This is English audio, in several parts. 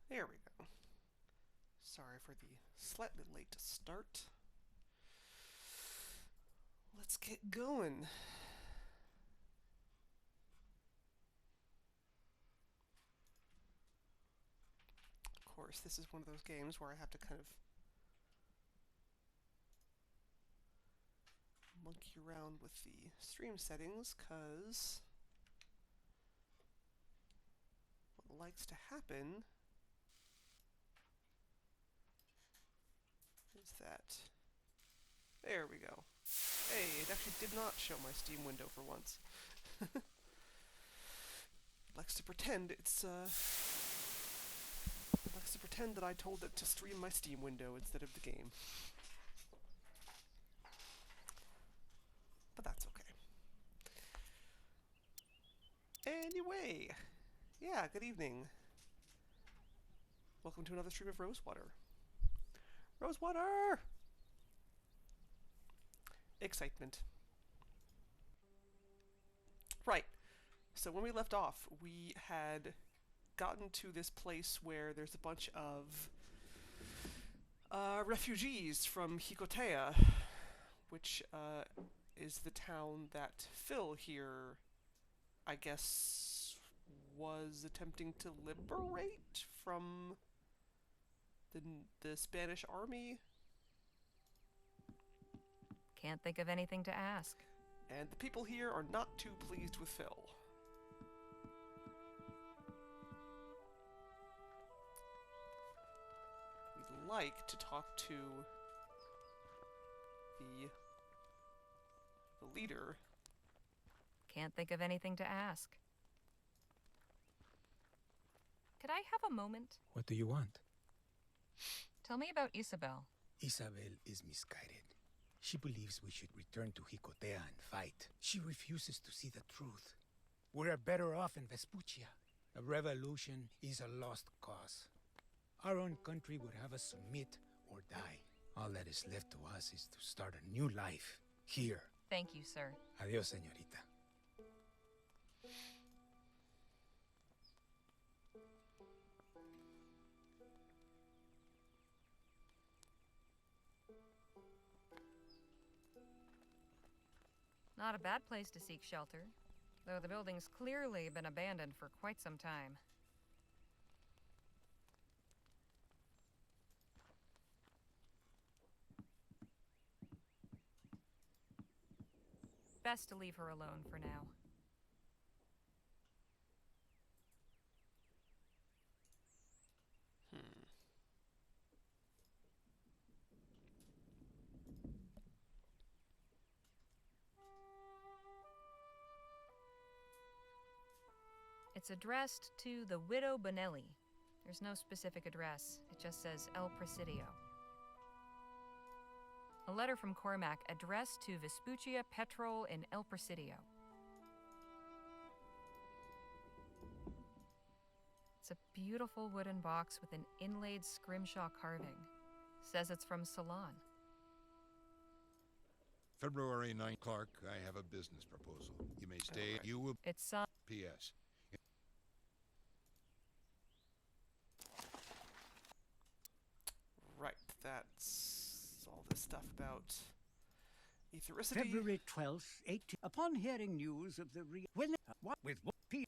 There we go. Sorry for the slightly late start. Let's get going. Of course, this is one of those games where I have to kind of monkey around with the stream settings, because what likes to happen is that... There we go. Hey, it actually did not show my Steam window for once. It likes to pretend it's, it likes to pretend that I told it to stream my Steam window instead of the game. But that's okay. Anyway, yeah, good evening. Welcome to another stream of Rosewater. Rosewater! Excitement. Right. So when we left off, we had gotten to this place where there's a bunch of refugees from Hikotea, which is the town that Phil here, I guess, was attempting to liberate from the Spanish army. Can't think of anything to ask. And the people here are not too pleased with Phil. We'd like to talk to the leader. Can't think of anything to ask. Could I have a moment? What do you want? Tell me about Isabel. Isabel is misguided. She believes we should return to Hikotea and fight. She refuses to see the truth. We're better off in Vespuccia. A revolution is a lost cause. Our own country would have us submit or die. All that is left to us is to start a new life here. Thank you, sir. Adios, señorita. Not a bad place to seek shelter, though the building's clearly been abandoned for quite some time. Best to leave her alone for now. It's addressed to the Widow Bonelli. There's no specific address. It just says El Presidio. A letter from Cormac addressed to Vespuccia Petrol in El Presidio. It's a beautiful wooden box with an inlaid scrimshaw carving. Says it's from Ceylon. February 9, Clark, I have a business proposal. You may stay. Right. You will... It's P.S. Right, that's all this stuff about ethericity. February 12th, 18... Upon hearing news of the when what with what Wait, is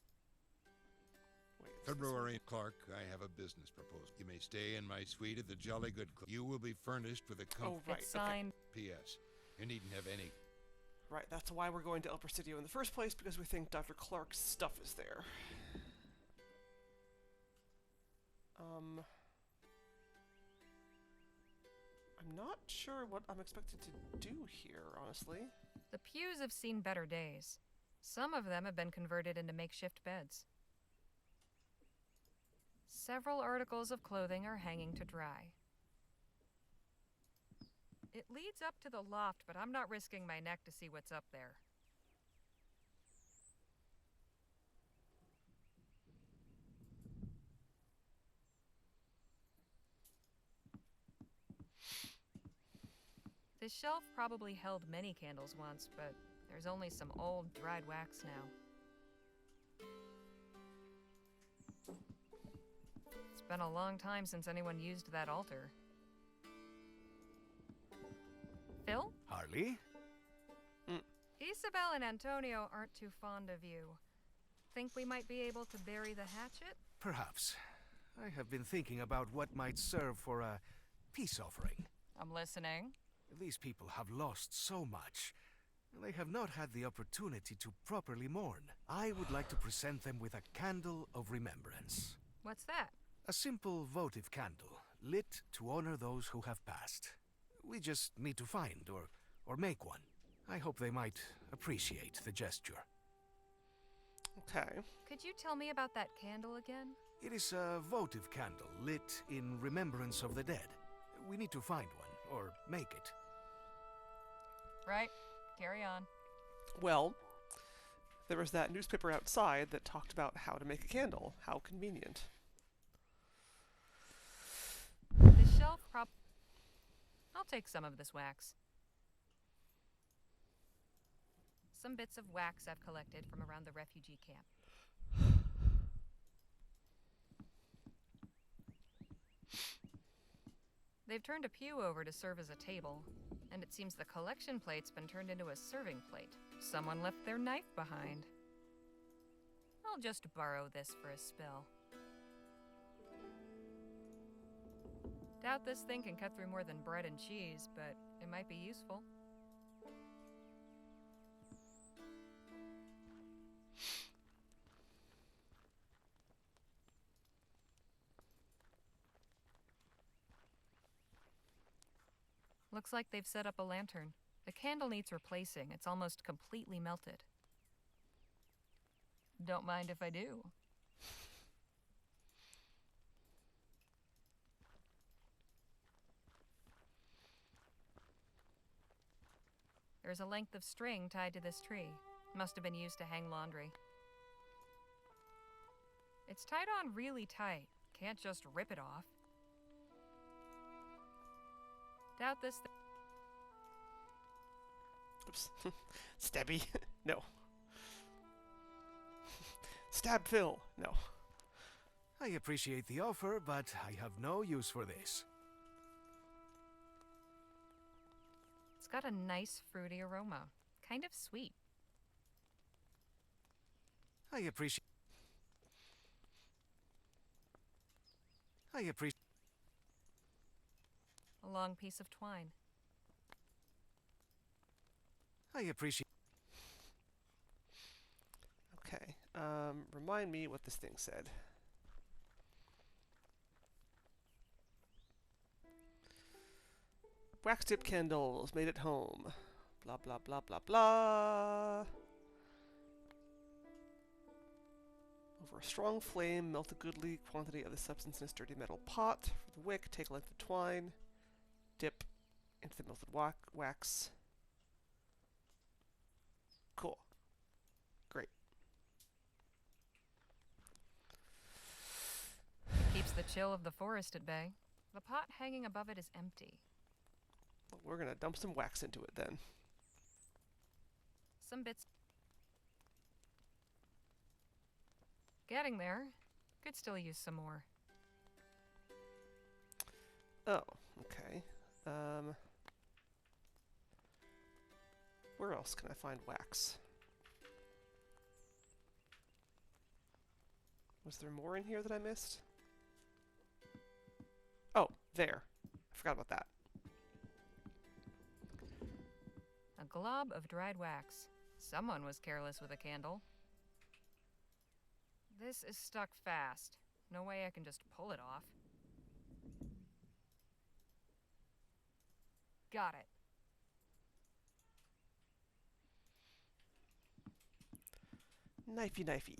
this February, Clark, I have a business proposal. You may stay in my suite at the Jolly Good Club. You will be furnished with a one? Oh, right, It's signed. P.S. You needn't have any... Right, that's why we're going to El Presidio in the first place, because we think Dr. Clark's stuff is there. I'm not sure what I'm expected to do here, honestly. The pews have seen better days. Some of them have been converted into makeshift beds. Several articles of clothing are hanging to dry. It leads up to the loft, but I'm not risking my neck to see what's up there. This shelf probably held many candles once, but there's only some old, dried wax now. It's been a long time since anyone used that altar. Phil? Harley? Isabel and Antonio aren't too fond of you. Think we might be able to bury the hatchet? Perhaps. I have been thinking about what might serve for a peace offering. I'm listening. These people have lost so much. They have not had the opportunity to properly mourn. I would like to present them with a candle of remembrance. What's that? A simple votive candle, lit to honor those who have passed. We just need to find or make one. I hope they might appreciate the gesture. Okay. Could you tell me about that candle again? It is a votive candle lit in remembrance of the dead. We need to find one, or make it. Right. Carry on. Well, there was that newspaper outside that talked about how to make a candle. How convenient. The shelf I'll take some of this wax. Some bits of wax I've collected from around the refugee camp. They've turned a pew over to serve as a table, and it seems the collection plate's been turned into a serving plate. Someone left their knife behind. I'll just borrow this for a spill. Doubt this thing can cut through more than bread and cheese, but it might be useful. Looks like they've set up a lantern. The candle needs replacing. It's almost completely melted. Don't mind if I do. There's a length of string tied to this tree. Must have been used to hang laundry. It's tied on really tight. Can't just rip it off. Doubt this Oops. Stabby. No. Stab Phil. No. I appreciate the offer, but I have no use for this. It's got a nice fruity aroma. Kind of sweet. I appreciate A long piece of twine. I appreciate Okay. Remind me what this thing said. Wax tip candles made at home. Blah, blah, blah, blah, blah. Over a strong flame, melt a goodly quantity of the substance in a sturdy metal pot. For the wick, take a length of twine. Dip into the melted wax. Cool. Great. Keeps the chill of the forest at bay. The pot hanging above it is empty. Well, we're gonna dump some wax into it then. Some bits. Getting there. Could still use some more. Oh, okay. Where else can I find wax? Was there more in here that I missed? Oh, there. I forgot about that. A glob of dried wax. Someone was careless with a candle. This is stuck fast. No way I can just pull it off. Got it. Knifey knifey.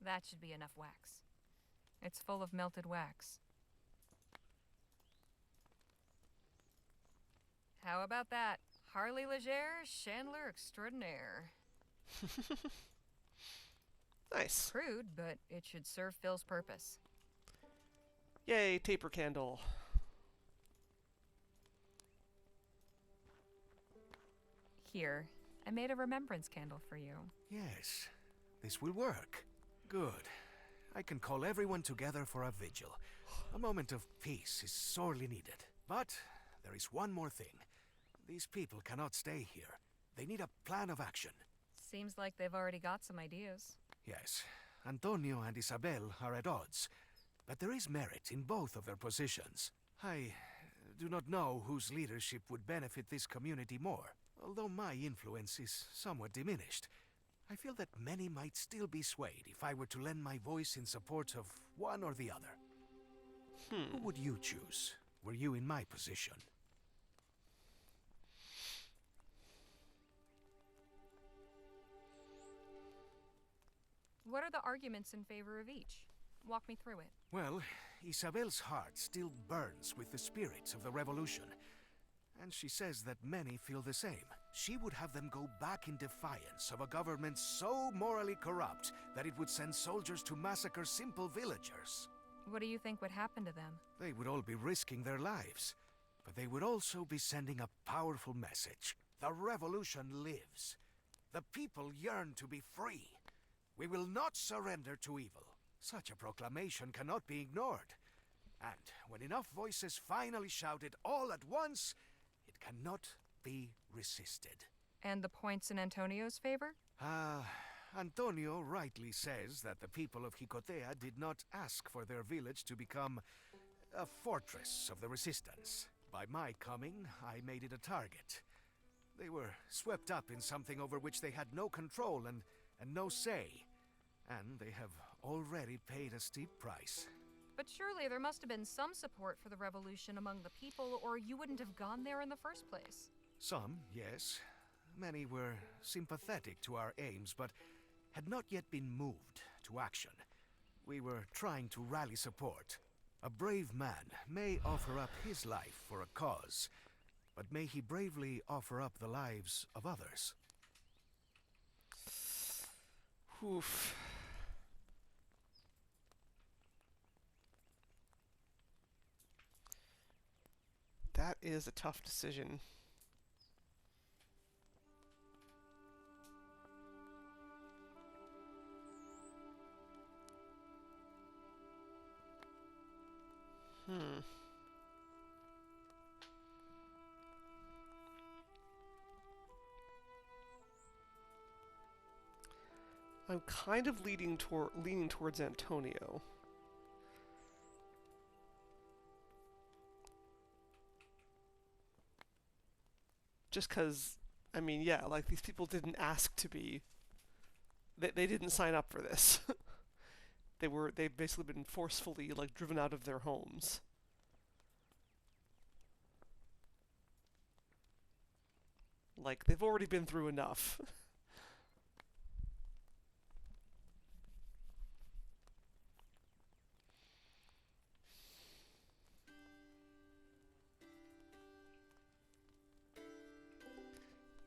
That should be enough wax. It's full of melted wax. How about that? Harley Legere, Chandler extraordinaire. Nice. Crude, but it should serve Phil's purpose. Yay, taper candle. Here, I made a remembrance candle for you. Yes, this will work. Good. I can call everyone together for a vigil. A moment of peace is sorely needed. But there is one more thing. These people cannot stay here. They need a plan of action. Seems like they've already got some ideas. Yes, Antonio and Isabel are at odds, but there is merit in both of their positions. I do not know whose leadership would benefit this community more. Although my influence is somewhat diminished, I feel that many might still be swayed if I were to lend my voice in support of one or the other. Who would you choose, were you in my position? What are the arguments in favor of each? Walk me through it. Well, Isabel's heart still burns with the spirit of the revolution, and she says that many feel the same. She would have them go back in defiance of a government so morally corrupt that it would send soldiers to massacre simple villagers. What do you think would happen to them? They would all be risking their lives, but they would also be sending a powerful message. The revolution lives. The people yearn to be free. We will not surrender to evil. Such a proclamation cannot be ignored. And when enough voices finally shout it all at once, it cannot be resisted. And the points in Antonio's favor? Antonio rightly says that the people of Jicotea did not ask for their village to become a fortress of the resistance. By my coming, I made it a target. They were swept up in something over which they had no control and no say. And they have already paid a steep price. But surely there must have been some support for the revolution among the people, or you wouldn't have gone there in the first place. Some, yes. Many were sympathetic to our aims, but had not yet been moved to action. We were trying to rally support. A brave man may offer up his life for a cause, but may he bravely offer up the lives of others. Oof. That is a tough decision. I'm kind of leaning towards Antonio. Just because, I mean, yeah, like, these people didn't ask to be... They didn't sign up for this. They've basically been forcefully, like, driven out of their homes. Like, they've already been through enough.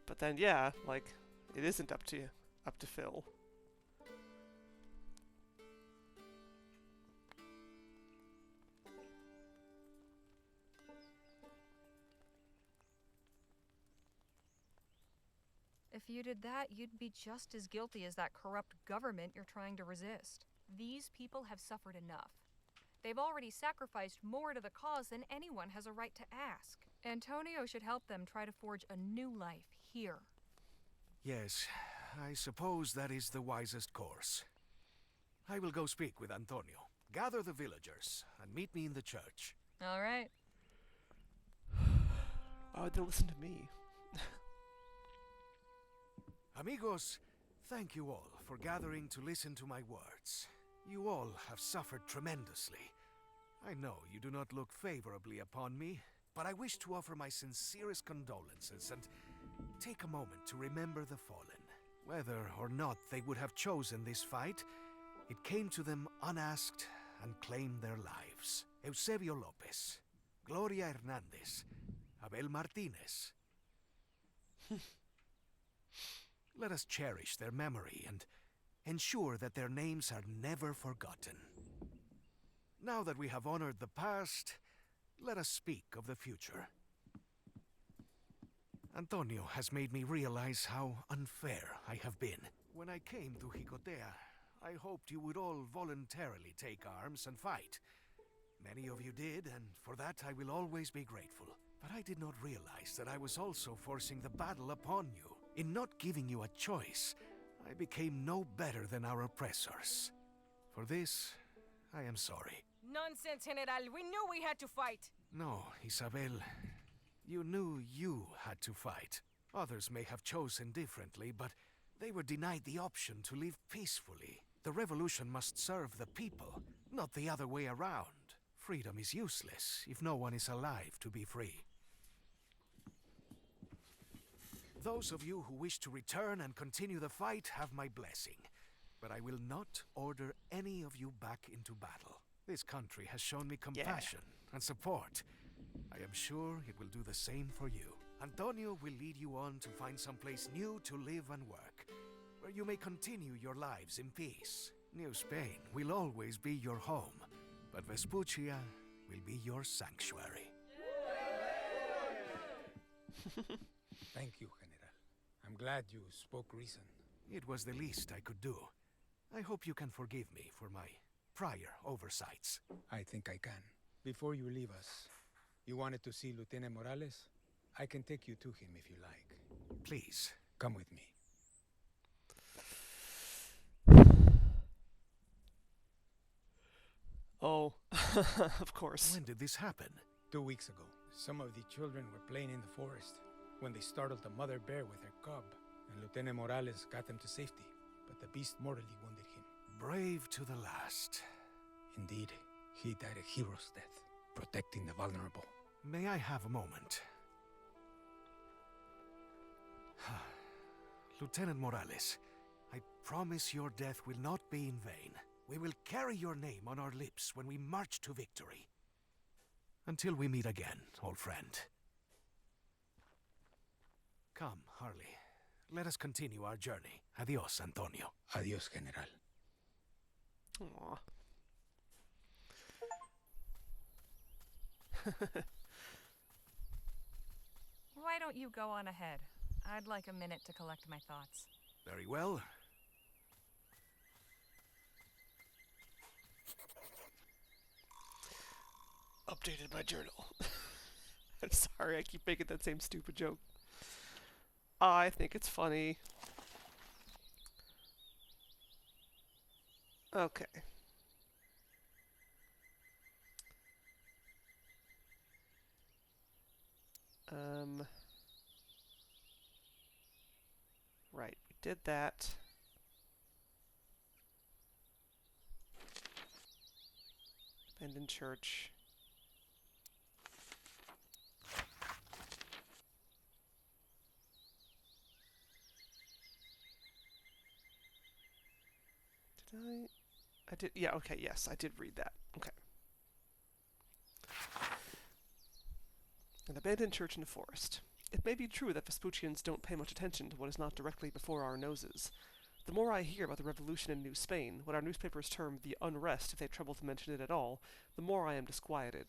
But then, yeah, like, it isn't up to Phil. If you did that, you'd be just as guilty as that corrupt government you're trying to resist. These people have suffered enough. They've already sacrificed more to the cause than anyone has a right to ask. Antonio should help them try to forge a new life here. Yes, I suppose that is the wisest course. I will go speak with Antonio. Gather the villagers and meet me in the church. All right. Why would they listen to me? Amigos, thank you all for gathering to listen to my words. You all have suffered tremendously. I know you do not look favorably upon me, but I wish to offer my sincerest condolences and take a moment to remember the fallen. Whether or not they would have chosen this fight, it came to them unasked and claimed their lives. Eusebio Lopez, Gloria Hernandez, Abel Martinez. Let us cherish their memory and ensure that their names are never forgotten. Now that we have honored the past, let us speak of the future. Antonio has made me realize how unfair I have been. When I came to Jicotea, I hoped you would all voluntarily take arms and fight. Many of you did, and for that I will always be grateful. But I did not realize that I was also forcing the battle upon you. In not giving you a choice, I became no better than our oppressors. For this, I am sorry. Nonsense, General. We knew we had to fight. No, Isabel. You knew you had to fight. Others may have chosen differently, but they were denied the option to live peacefully. The revolution must serve the people, not the other way around. Freedom is useless if no one is alive to be free. Those of you who wish to return and continue the fight have my blessing, but I will not order any of you back into battle. This country has shown me compassion and support. I am sure it will do the same for you. Antonio will lead you on to find someplace new to live and work, where you may continue your lives in peace. New Spain will always be your home, but Vespuccia will be your sanctuary. Thank you, General. I'm glad you spoke reason. It was the least I could do. I hope you can forgive me for my prior oversights. I think I can. Before you leave us, you wanted to see Lieutenant Morales? I can take you to him if you like. Please. Come with me. Oh, of course. When did this happen? 2 weeks ago, some of the children were playing in the forest when they startled a mother bear with her cub, and Lieutenant Morales got them to safety, but the beast mortally wounded him. Brave to the last. Indeed, he died a hero's death, protecting the vulnerable. May I have a moment? Lieutenant Morales, I promise your death will not be in vain. We will carry your name on our lips when we march to victory. Until we meet again, old friend. Come, Harley. Let us continue our journey. Adios, Antonio. Adios, General. Aw. Why don't you go on ahead? I'd like a minute to collect my thoughts. Very well. Updated my journal. I'm sorry, I keep making that same stupid joke. I think it's funny. Okay. Right, we did that. Abandoned church. Did I did, yeah, okay, yes, I did read that. Okay. An abandoned church in a forest. It may be true that Vespuccians don't pay much attention to what is not directly before our noses. The more I hear about the revolution in New Spain, what our newspapers term the unrest if they trouble to mention it at all, the more I am disquieted.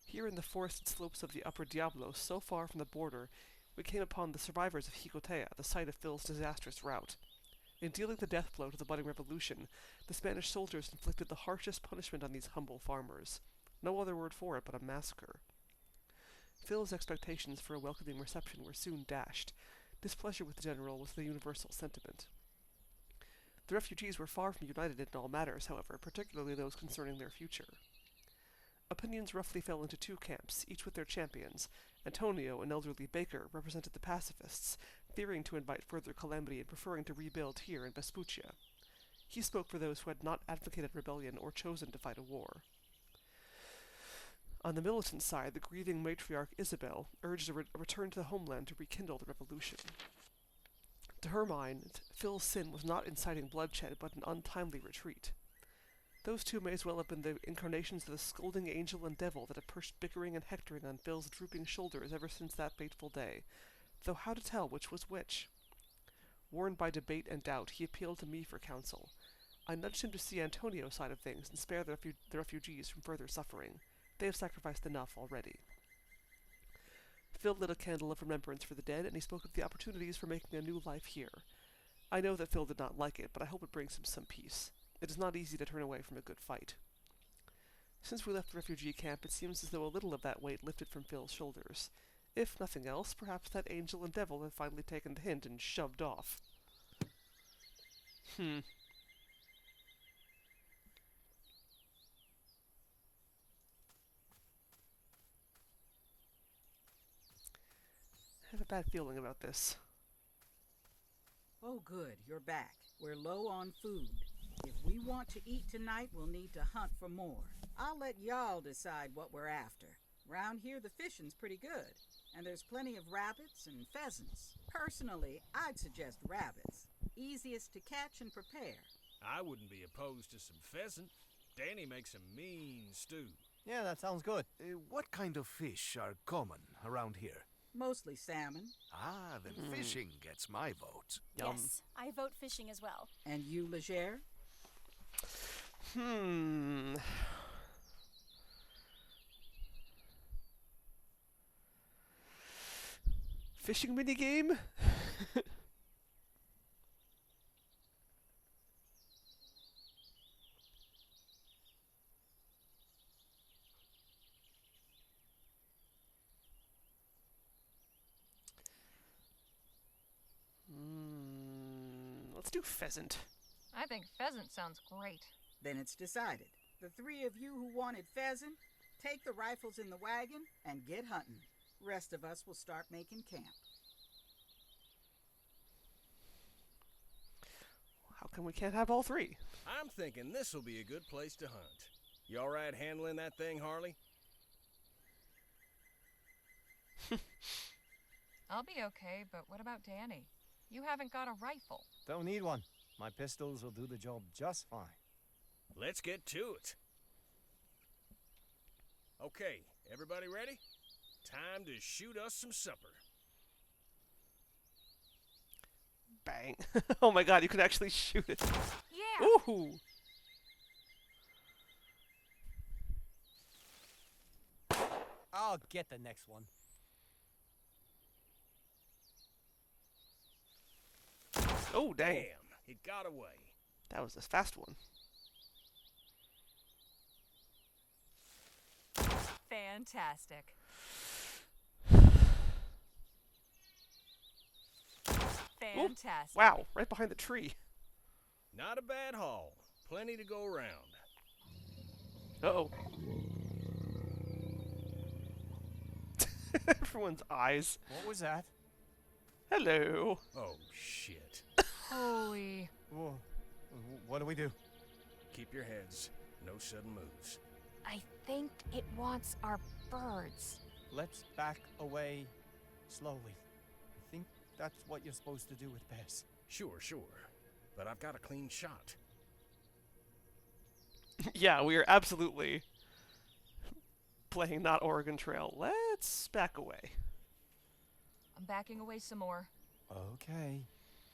Here in the forested slopes of the Upper Diablo, so far from the border, we came upon the survivors of Jicotea, the site of Phil's disastrous rout. In dealing the death blow to the budding revolution, the Spanish soldiers inflicted the harshest punishment on these humble farmers. No other word for it but a massacre. Phil's expectations for a welcoming reception were soon dashed. Displeasure with the general was the universal sentiment. The refugees were far from united in all matters, however, particularly those concerning their future. Opinions roughly fell into two camps, each with their champions. Antonio, an elderly baker, represented the pacifists, fearing to invite further calamity and preferring to rebuild here in Vespuccia. He spoke for those who had not advocated rebellion or chosen to fight a war. On the militant side, the grieving matriarch Isabel urged a return to the homeland to rekindle the revolution. To her mind, Phil's sin was not inciting bloodshed, but an untimely retreat. Those two may as well have been the incarnations of the scolding angel and devil that had perched bickering and hectoring on Phil's drooping shoulders ever since that fateful day, though how to tell which was which? Warned by debate and doubt, he appealed to me for counsel. I nudged him to see Antonio's side of things and spare the refugees from further suffering. They have sacrificed enough already. Phil lit a candle of remembrance for the dead, and he spoke of the opportunities for making a new life here. I know that Phil did not like it, but I hope it brings him some peace. It is not easy to turn away from a good fight. Since we left the refugee camp, it seems as though a little of that weight lifted from Phil's shoulders. If nothing else, perhaps that angel and devil have finally taken the hint and shoved off. I have a bad feeling about this. Oh, good, you're back. We're low on food. If we want to eat tonight, we'll need to hunt for more. I'll let y'all decide what we're after. Round here, the fishing's pretty good, and there's plenty of rabbits and pheasants. Personally, I'd suggest rabbits. Easiest to catch and prepare. I wouldn't be opposed to some pheasant. Danny makes a mean stew. Yeah, that sounds good. What kind of fish are common around here? Mostly salmon. Ah, then fishing gets my vote. Yum. Yes, I vote fishing as well. And you, Legere? Fishing minigame? Let's do pheasant. I think pheasant sounds great. Then it's decided. The three of you who wanted pheasant, take the rifles in the wagon and get hunting. Rest of us will start making camp. How come we can't have all three? I'm thinking this'll be a good place to hunt. You all right handling that thing, Harley? I'll be okay, but what about Danny? You haven't got a rifle. Don't need one. My pistols will do the job just fine. Let's get to it. Okay, everybody ready? Time to shoot us some supper. Bang. Oh my god, you can actually shoot it. Yeah! Ooh! I'll get the next one. Oh, dang. Damn, it got away. That was a fast one. Fantastic. Fantastic. Wow, right behind the tree. Not a bad haul. Plenty to go around. Uh-oh. Everyone's eyes. What was that? Hello. Oh, shit. Holy. Whoa. What do we do? Keep your heads. No sudden moves. I think it wants our birds. Let's back away slowly. I think that's what you're supposed to do with bears. Sure. But I've got a clean shot. Yeah, we are absolutely playing not Oregon Trail. Let's back away. I'm backing away some more. Okay.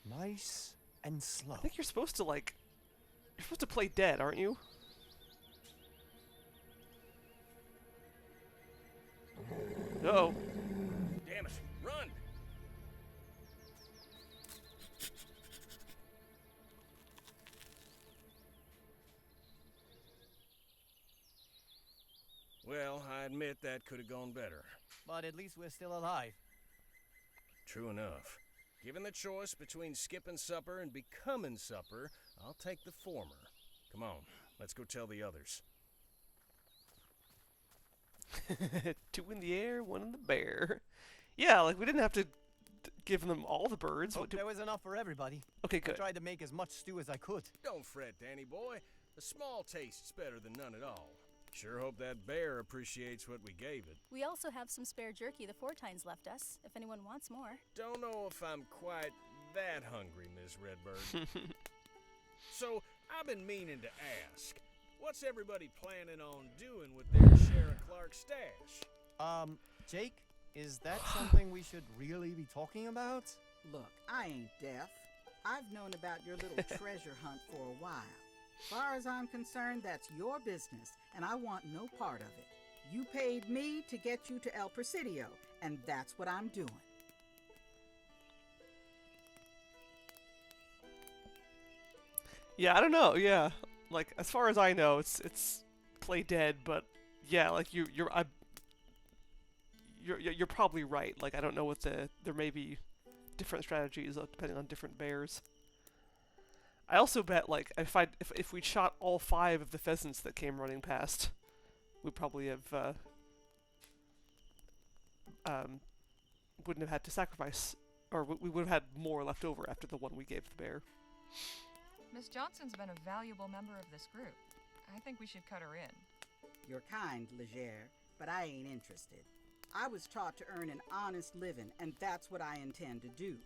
Nice and slow. I think you're supposed to, like... You're supposed to play dead, aren't you? Uh-oh. Damn it, run! Well, I admit that could have gone better. But at least we're still alive. True enough. Given the choice between skipping supper and becoming supper, I'll take the former. Come on, let's go tell the others. 2 in the air, 1 in the bear. Yeah, like, we didn't have to give them all the birds. Hope there was enough for everybody. Okay, I good. tried to make as much stew as I could. Don't fret, Danny boy. A small taste's better than none at all. Sure hope that bear appreciates what we gave it. We also have some spare jerky the Fortines left us, if anyone wants more. Don't know if I'm quite that hungry, Miss Redbird. So, I've been meaning to ask, what's everybody planning on doing with their share of Clark's stash? Jake, is that something we should really be talking about? Look, I ain't deaf. I've known about your little treasure hunt for a while. Far as I'm concerned, that's your business, and I want no part of it. You paid me to get you to El Presidio, and that's what I'm doing. Yeah, I don't know. Yeah, like as far as I know, it's play dead. But yeah, like you're probably right. Like I don't know what there may be different strategies depending on different bears. I also bet like if we'd shot all 5 of the pheasants that came running past, we probably have um, wouldn't have had to sacrifice, or we would have had more left over after the one we gave the bear. Miss Johnson's been a valuable member of this group. I think we should cut her in. You're kind, Legere, but I ain't interested. I was taught to earn an honest living, and that's what I intend to do.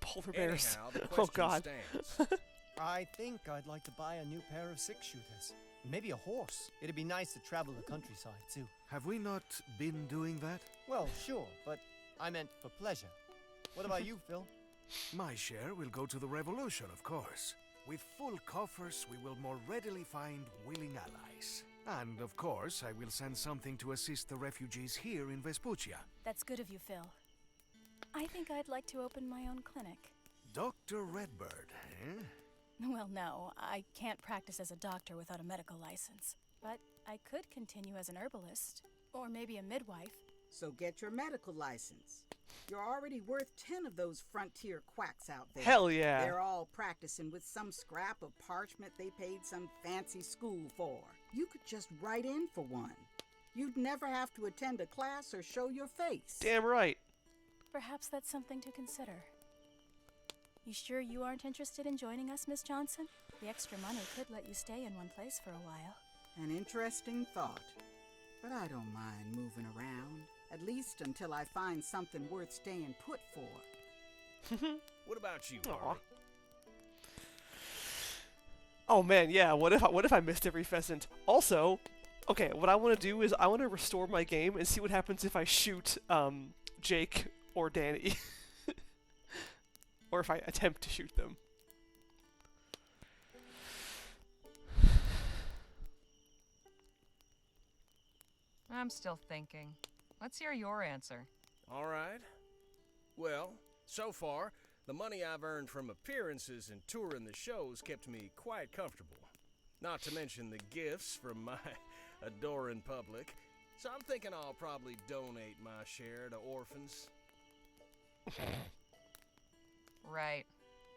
Polar bears. Anyhow, the Oh question God. stands. I think I'd like to buy a new pair of six-shooters. Maybe a horse. It'd be nice to travel the countryside, too. Have we not been doing that? Well, sure, but I meant for pleasure. What about you, Phil? My share will go to the revolution, of course. With full coffers, we will more readily find willing allies. And, of course, I will send something to assist the refugees here in Vespuccia. That's good of you, Phil. I think I'd like to open my own clinic. Dr. Redbird, eh? Well, no, I can't practice as a doctor without a medical license. But I could continue as an herbalist, or maybe a midwife. So get your medical license. You're already worth 10 of those frontier quacks out there. Hell yeah. They're all practicing with some scrap of parchment they paid some fancy school for. You could just write in for one. You'd never have to attend a class or show your face. Damn right. Perhaps that's something to consider. You sure you aren't interested in joining us, Miss Johnson? The extra money could let you stay in one place for a while. An interesting thought. But I don't mind moving around. At least until I find something worth staying put for. What about you, Aw. Harley? Oh man, yeah. What if I missed every pheasant? Also, okay, what I want to do is I want to restore my game and see what happens if I shoot Jake or Danny, or if I attempt to shoot them. I'm still thinking. Let's hear your answer. All right. Well, so far, the money I've earned from appearances and touring the shows kept me quite comfortable. Not to mention the gifts from my adoring public. So I'm thinking I'll probably donate my share to orphans. Right.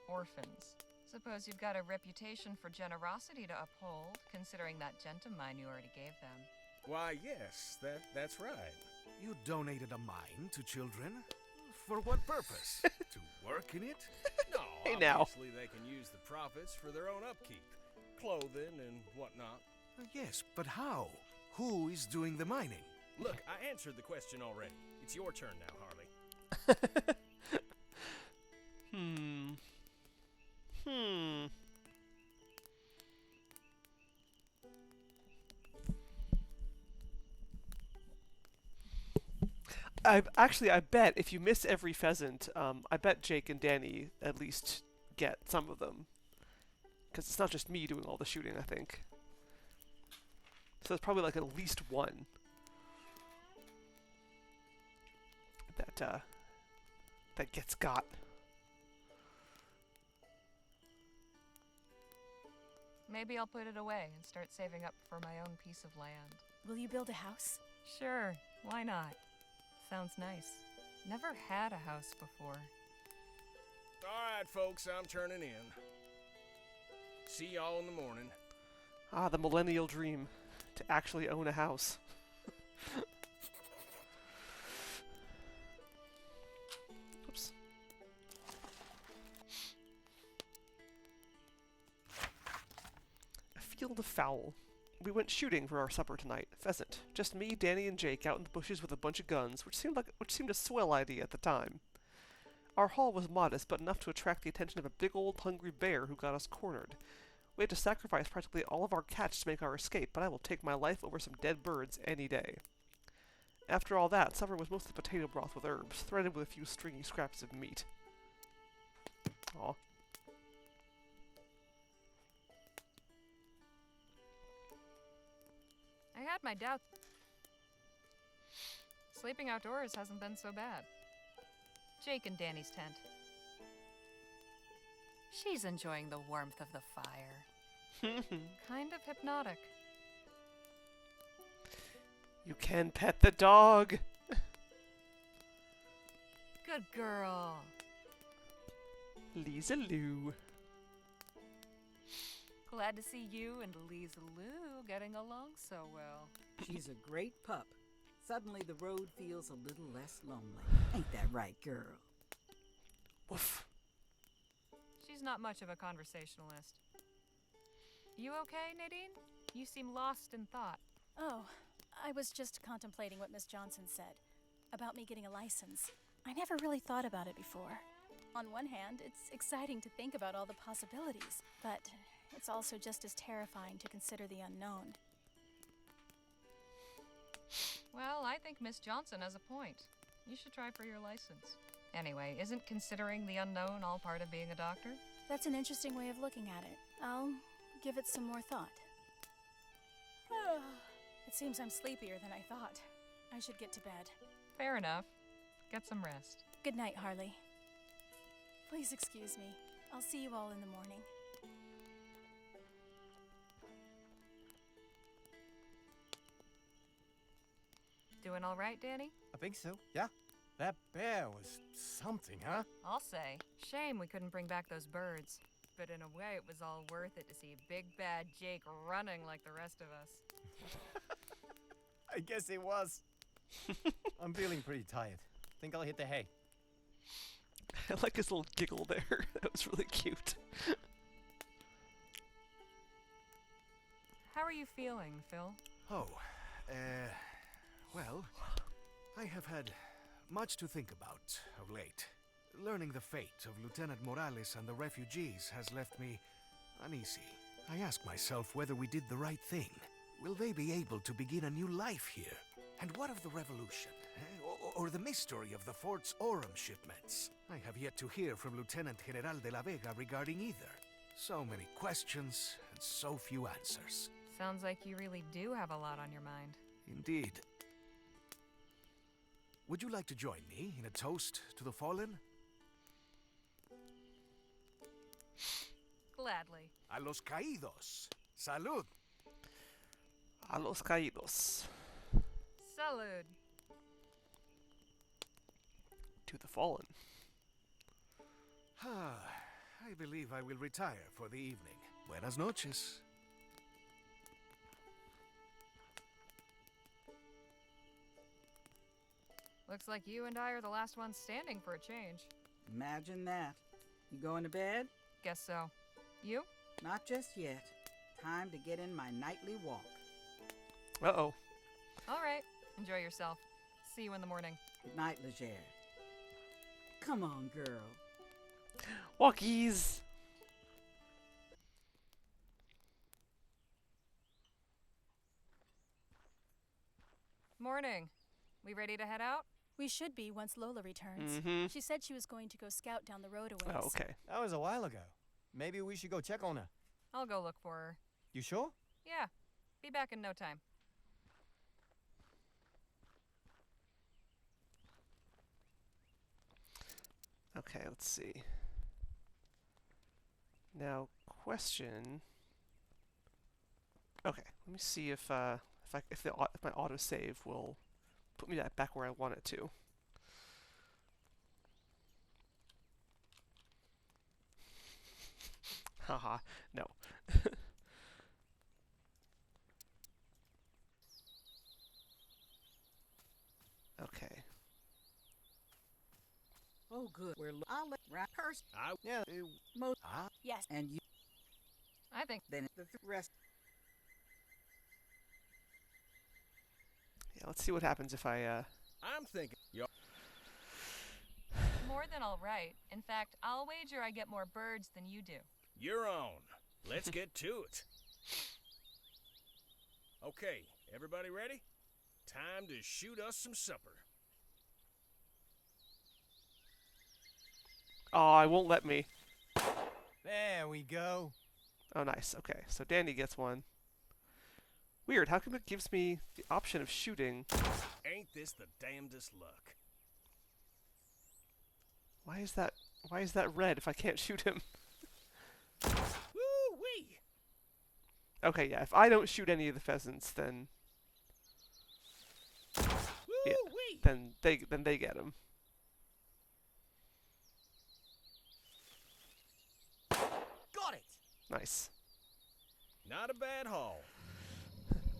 Orphans. Suppose you've got a reputation for generosity to uphold, considering that gentleman you already gave them. Why, yes, that's right. You donated a mine to children? For what purpose? To work in it? No, Hey, now. obviously they can use the profits for their own upkeep. Clothing and whatnot. Yes, but how? Who is doing the mining? Look, I answered the question already. It's your turn now, Harley. I bet if you miss every pheasant, I bet Jake and Danny at least get some of them. Because it's not just me doing all the shooting, I think. So it's probably like at least one. That gets got. Maybe I'll put it away and start saving up for my own piece of land. Will you build a house? Sure, why not? Sounds nice. Never had a house before. All right, folks, I'm turning in. See y'all in the morning. Ah, the millennial dream. To actually own a house. Oops. A field of fowl. We went shooting for our supper tonight. Pheasant. Just me, Danny, and Jake out in the bushes with a bunch of guns, which seemed a swell idea at the time. Our haul was modest, but enough to attract the attention of a big old hungry bear who got us cornered. We had to sacrifice practically all of our catch to make our escape, but I will take my life over some dead birds any day. After all that, supper was mostly potato broth with herbs, threaded with a few stringy scraps of meat. Aw. I had my doubts. Sleeping outdoors hasn't been so bad. Jake and Danny's tent. She's enjoying the warmth of the fire. Kind of hypnotic. You can pet the dog. Good girl. Lisa Lou. Glad to see you and Lisa Lou getting along so well. She's a great pup. Suddenly the road feels a little less lonely. Ain't that right, girl? Woof. She's not much of a conversationalist. You okay, Nadine? You seem lost in thought. Oh, I was just contemplating what Miss Johnson said about me getting a license. I never really thought about it before. On one hand, it's exciting to think about all the possibilities, but it's also just as terrifying to consider the unknown. Well, I think Miss Johnson has a point. You should try for your license. Anyway, isn't considering the unknown all part of being a doctor? That's an interesting way of looking at it. I'll give it some more thought. It seems I'm sleepier than I thought. I should get to bed. Fair enough. Get some rest. Good night, Harley. Please excuse me. I'll see you all in the morning. Doing all right, Danny? I think so, yeah. That bear was something, huh? I'll say. Shame we couldn't bring back those birds. But in a way, it was all worth it to see Big Bad Jake running like the rest of us. I guess it was. I'm feeling pretty tired. Think I'll hit the hay. I like his little giggle there. That was really cute. How are you feeling, Phil? Oh, well, I have had much to think about of late. Learning the fate of Lieutenant Morales and the refugees has left me uneasy. I ask myself whether we did the right thing. Will they be able to begin a new life here? And what of the revolution? Or the mystery of the fort's Aurum shipments? I have yet to hear from Lieutenant General de la Vega regarding either. So many questions and so few answers. Sounds like you really do have a lot on your mind. Indeed. Would you like to join me in a toast to the fallen? Gladly. A los caídos. Salud. A los caídos. Salud. To the fallen. I believe I will retire for the evening. Buenas noches. Looks like you and I are the last ones standing for a change. Imagine that. You going to bed? Guess so. You? Not just yet. Time to get in my nightly walk. Uh-oh. All right. Enjoy yourself. See you in the morning. Good night, Legere. Come on, girl. Walkies! Morning. We ready to head out? We should be once Lola returns. Mm-hmm. She said she was going to go scout down the road a ways. Oh, okay. That was a while ago. Maybe we should go check on her. I'll go look for her. You sure? Yeah. Be back in no time. Okay, let's see. Now, question. Okay, let me see if if my autosave will put me back where I want it to. Haha, no. Okay. Oh, good. I'll let Purse. Yeah. Most. Yes. And you. I think. Then the rest. Yeah, let's see what happens if I I'm thinking. More than all right. In fact, I'll wager I get more birds than you do. You're on. Let's get to it. Okay, everybody ready? Time to shoot us some supper. Oh, it won't let me. There we go. Oh, nice. Okay, so Danny gets one. Weird, how come it gives me the option of shooting? Ain't this the damnedest luck? Why is that red if I can't shoot him? Woo-wee! Okay, yeah, if I don't shoot any of the pheasants, then yeah, Woo-wee! then they get him. Got it! Nice. Not a bad haul.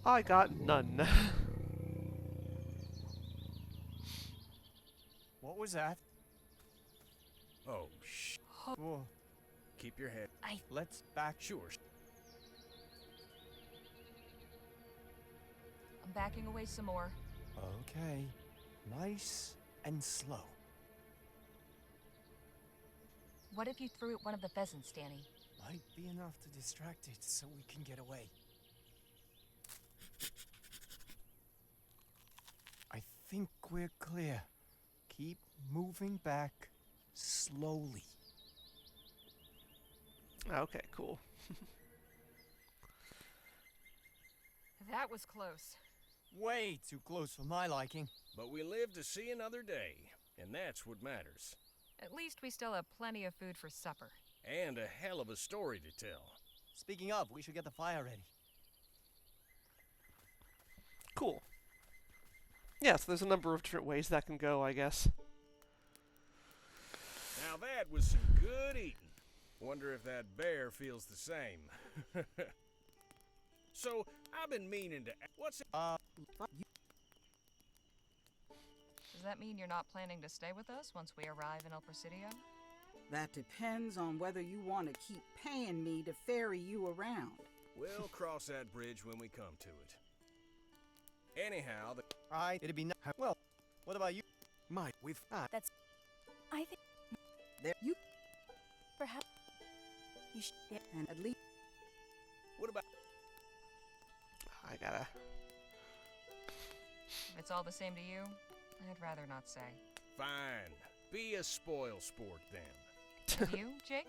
I got none. What was that? Oh, Whoa. keep your head. Let's back. Sure. I'm backing away some more. Okay. Nice and slow. What if you threw at one of the pheasants, Danny? Might be enough to distract it so we can get away. I think we're clear. Keep moving back slowly. Okay, cool. That was close. Way too close for my liking. But we live to see another day, and that's what matters. At least we still have plenty of food for supper. And a hell of a story to tell. Speaking of, we should get the fire ready. Cool. Yeah, so there's a number of different ways that can go, I guess. Now that was some good eating. Wonder if that bear feels the same. So, I've been meaning to... What's it? Does that mean you're not planning to stay with us once we arrive in El Presidio? That depends on whether you want to keep paying me to ferry you around. We'll cross that bridge when we come to it. Anyhow, It'd be well, what about you? My, with That's. I think. There you Perhaps. You should. and at least what about... I gotta... If it's all the same to you, I'd rather not say. Fine. Be a spoil sport, then. You, Jake?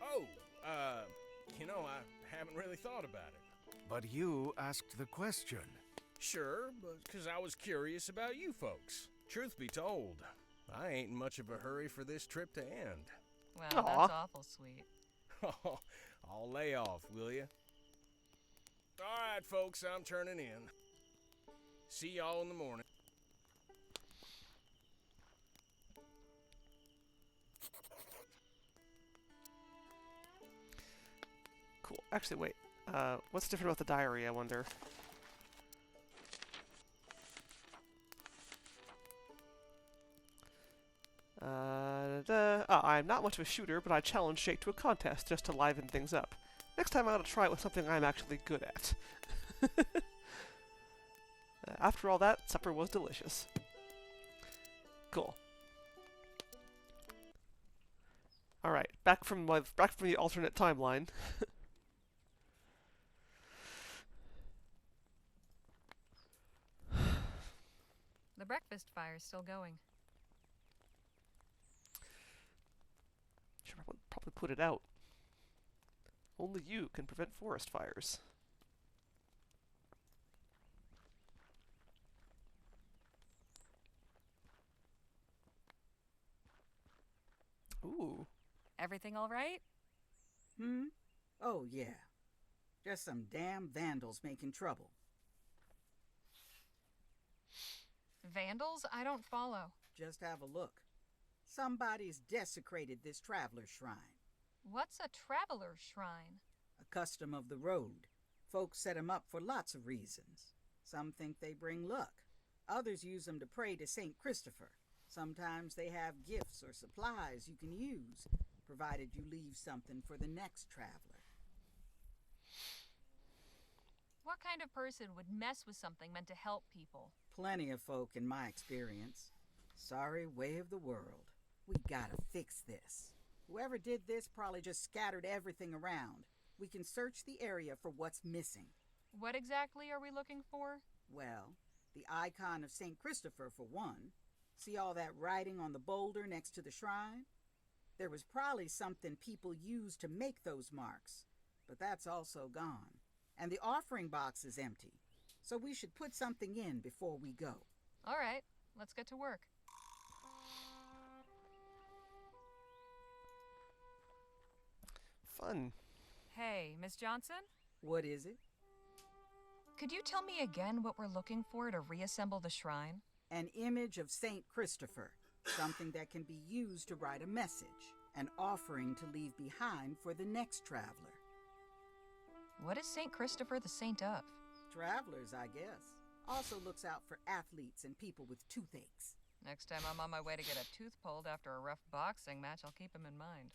Oh, you know, I haven't really thought about it. But you asked the question. Sure, but because I was curious about you folks. Truth be told, I ain't in much of a hurry for this trip to end. Well, Aw. that's awful sweet. I'll lay off, will ya? All right, folks, I'm turning in. See y'all in the morning. Cool. Actually, wait. What's different about the diary, I wonder? I'm not much of a shooter, but I challenged Jake to a contest just to liven things up. Next time I ought to try it with something I'm actually good at. After all that, supper was delicious. Cool. Alright, back from the alternate timeline. The breakfast fire's still going. Should probably put it out. Only you can prevent forest fires. Ooh. Everything all right? Oh, yeah. Just some damn vandals making trouble. Vandals? I don't follow. Just have a look. Somebody's desecrated this traveler's shrine. What's a traveler's shrine? A custom of the road. Folks set 'em up for lots of reasons. Some think they bring luck. Others use them to pray to St. Christopher. Sometimes they have gifts or supplies you can use, provided you leave something for the next traveler. What kind of person would mess with something meant to help people? Plenty of folk in my experience. Sorry way of the world. We gotta fix this. Whoever did this probably just scattered everything around. We can search the area for what's missing. What exactly are we looking for? Well, the icon of St. Christopher for one. See all that writing on the boulder next to the shrine? There was probably something people used to make those marks, but that's also gone. and the offering box is empty. So we should put something in before we go. All right, let's get to work. Fun. Hey, Miss Johnson? What is it? Could you tell me again what we're looking for to reassemble the shrine? An image of Saint Christopher, something that can be used to write a message, an offering to leave behind for the next traveler. What is St. Christopher the saint of? Travelers, I guess. Also looks out for athletes and people with toothaches. Next time I'm on my way to get a tooth pulled after a rough boxing match, I'll keep him in mind.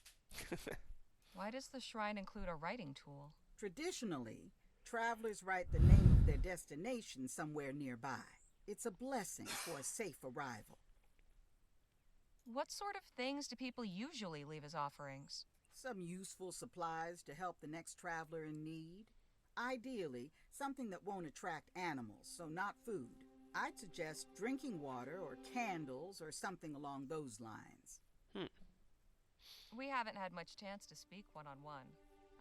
Why does the shrine include a writing tool? Traditionally, travelers write the name of their destination somewhere nearby. It's a blessing for a safe arrival. What sort of things do people usually leave as offerings? Some useful supplies to help the next traveler in need. Ideally, something that won't attract animals, so not food. I'd suggest drinking water or candles or something along those lines. We haven't had much chance to speak one-on-one.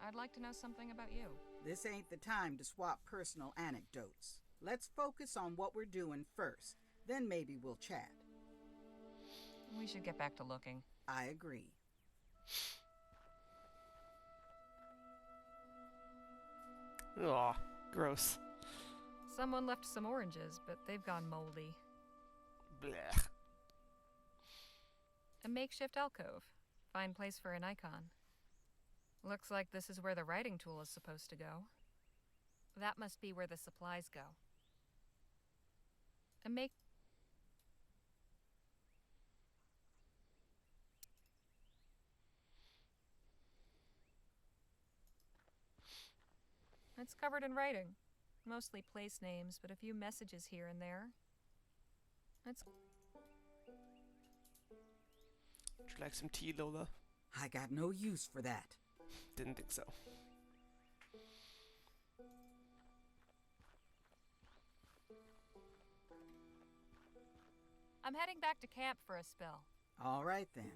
I'd like to know something about you. This ain't the time to swap personal anecdotes. Let's focus on what we're doing first, then maybe we'll chat. We should get back to looking. I agree. Aw, gross. Someone left some oranges, but they've gone moldy. Blech. A makeshift alcove. Fine place for an icon. Looks like this is where the writing tool is supposed to go. That must be where the supplies go. It's covered in writing. Mostly place names, but a few messages here and there. Would you like some tea, Lola? I got no use for that. Didn't think so. I'm heading back to camp for a spell. All right, then.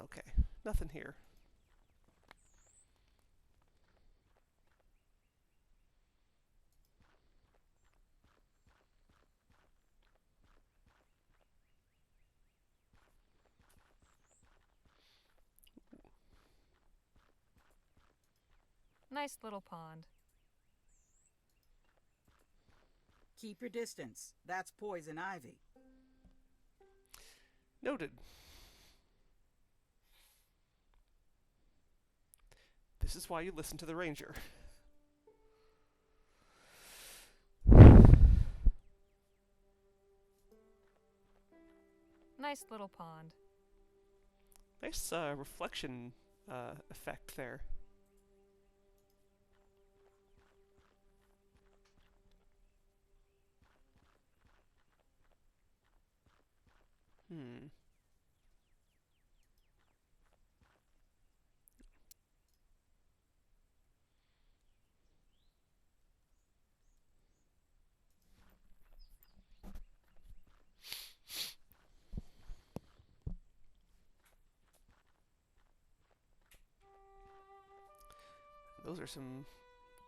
Okay, nothing here. Nice little pond. Keep your distance. That's poison ivy. Noted. This is why you listen to the ranger. Nice little pond. Nice reflection effect there. Those are some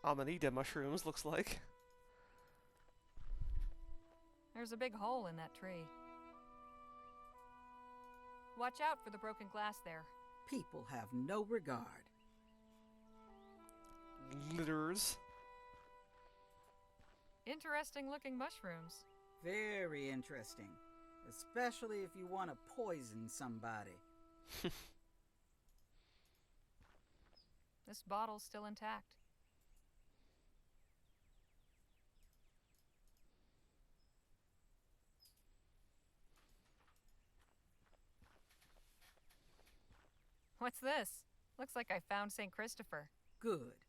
Amanita mushrooms, looks like. There's a big hole in that tree. Watch out for the broken glass there. People have no regard. Litters. Interesting looking mushrooms. Very interesting. Especially if you want to poison somebody. This bottle's still intact. What's this? Looks like I found St. Christopher. Good.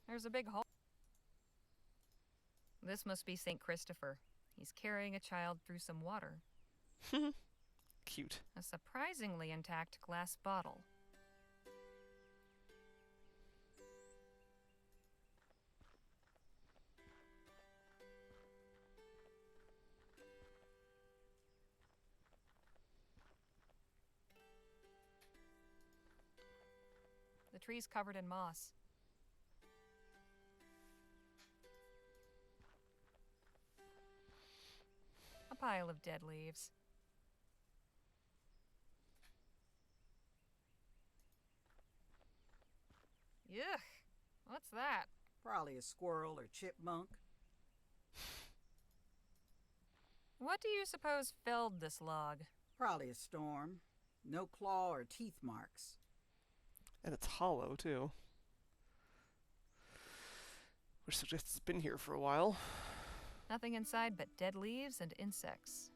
There's a big hole. This must be St. Christopher. He's carrying a child through some water. Cute. A surprisingly intact glass bottle. The tree's covered in moss. A pile of dead leaves. Yuck! What's that? Probably a squirrel or chipmunk. What do you suppose felled this log? Probably a storm. No claw or teeth marks. And it's hollow, too. Which suggests it's been here for a while. Nothing inside but dead leaves and insects.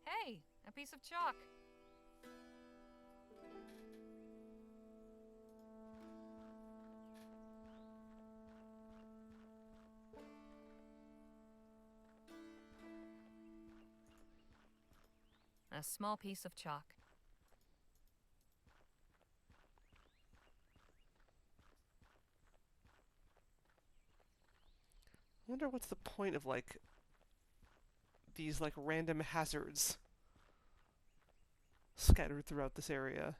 Hey, a piece of chalk. A small piece of chalk. I wonder what's the point of, like, these, like, random hazards scattered throughout this area.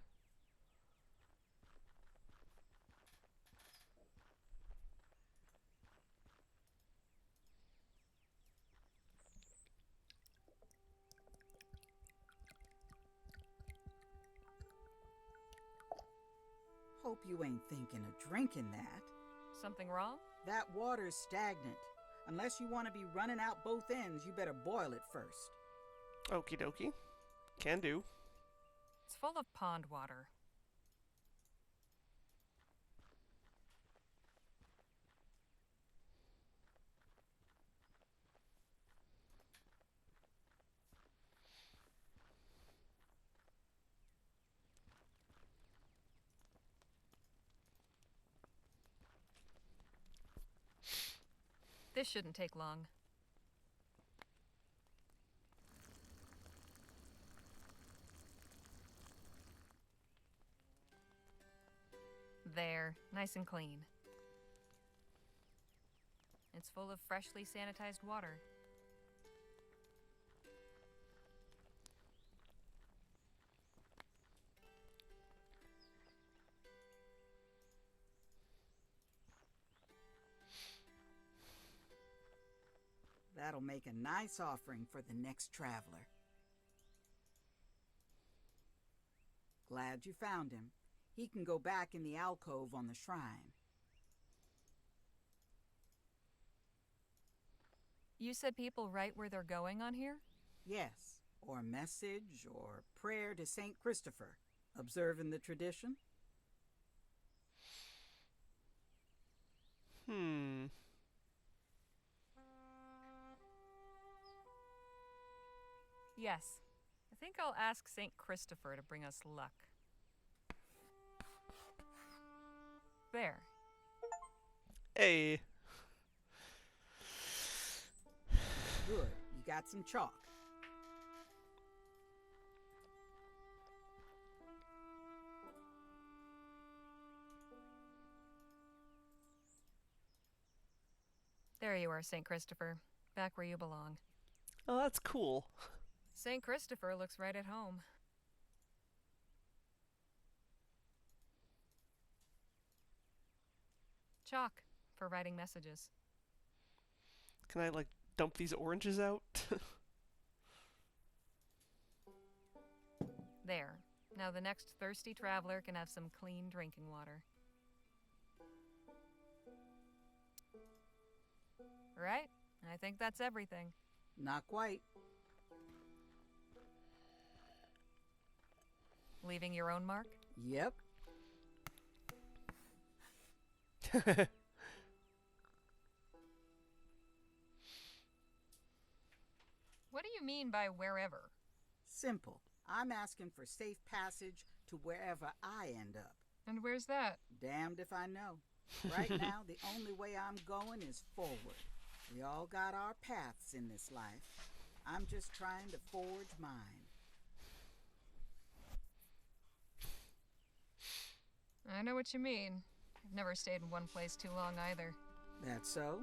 Hope you ain't thinking of drinking that. Something wrong? That water's stagnant. Unless you want to be running out both ends, you better boil it first. Okie dokie. Can do. It's full of pond water. This shouldn't take long. There, nice and clean. It's full of freshly sanitized water. That'll make a nice offering for the next traveler. Glad you found him. He can go back in the alcove on the shrine. You said people write where they're going on here? Yes, or a message or prayer to St. Christopher. Observing the tradition? Yes. I think I'll ask St. Christopher to bring us luck. There. Hey. Good. You got some chalk. There you are, St. Christopher. Back where you belong. Oh, that's cool. St. Christopher looks right at home. Chalk for writing messages. Can I, like, dump these oranges out? There. Now the next thirsty traveler can have some clean drinking water. Right? I think that's everything. Not quite. Leaving your own mark? Yep. What do you mean by wherever? Simple. I'm asking for safe passage to wherever I end up. And where's that? Damned if I know. Right now, the only way I'm going is forward. We all got our paths in this life. I'm just trying to forge mine. I know what you mean. I've never stayed in one place too long either. That so?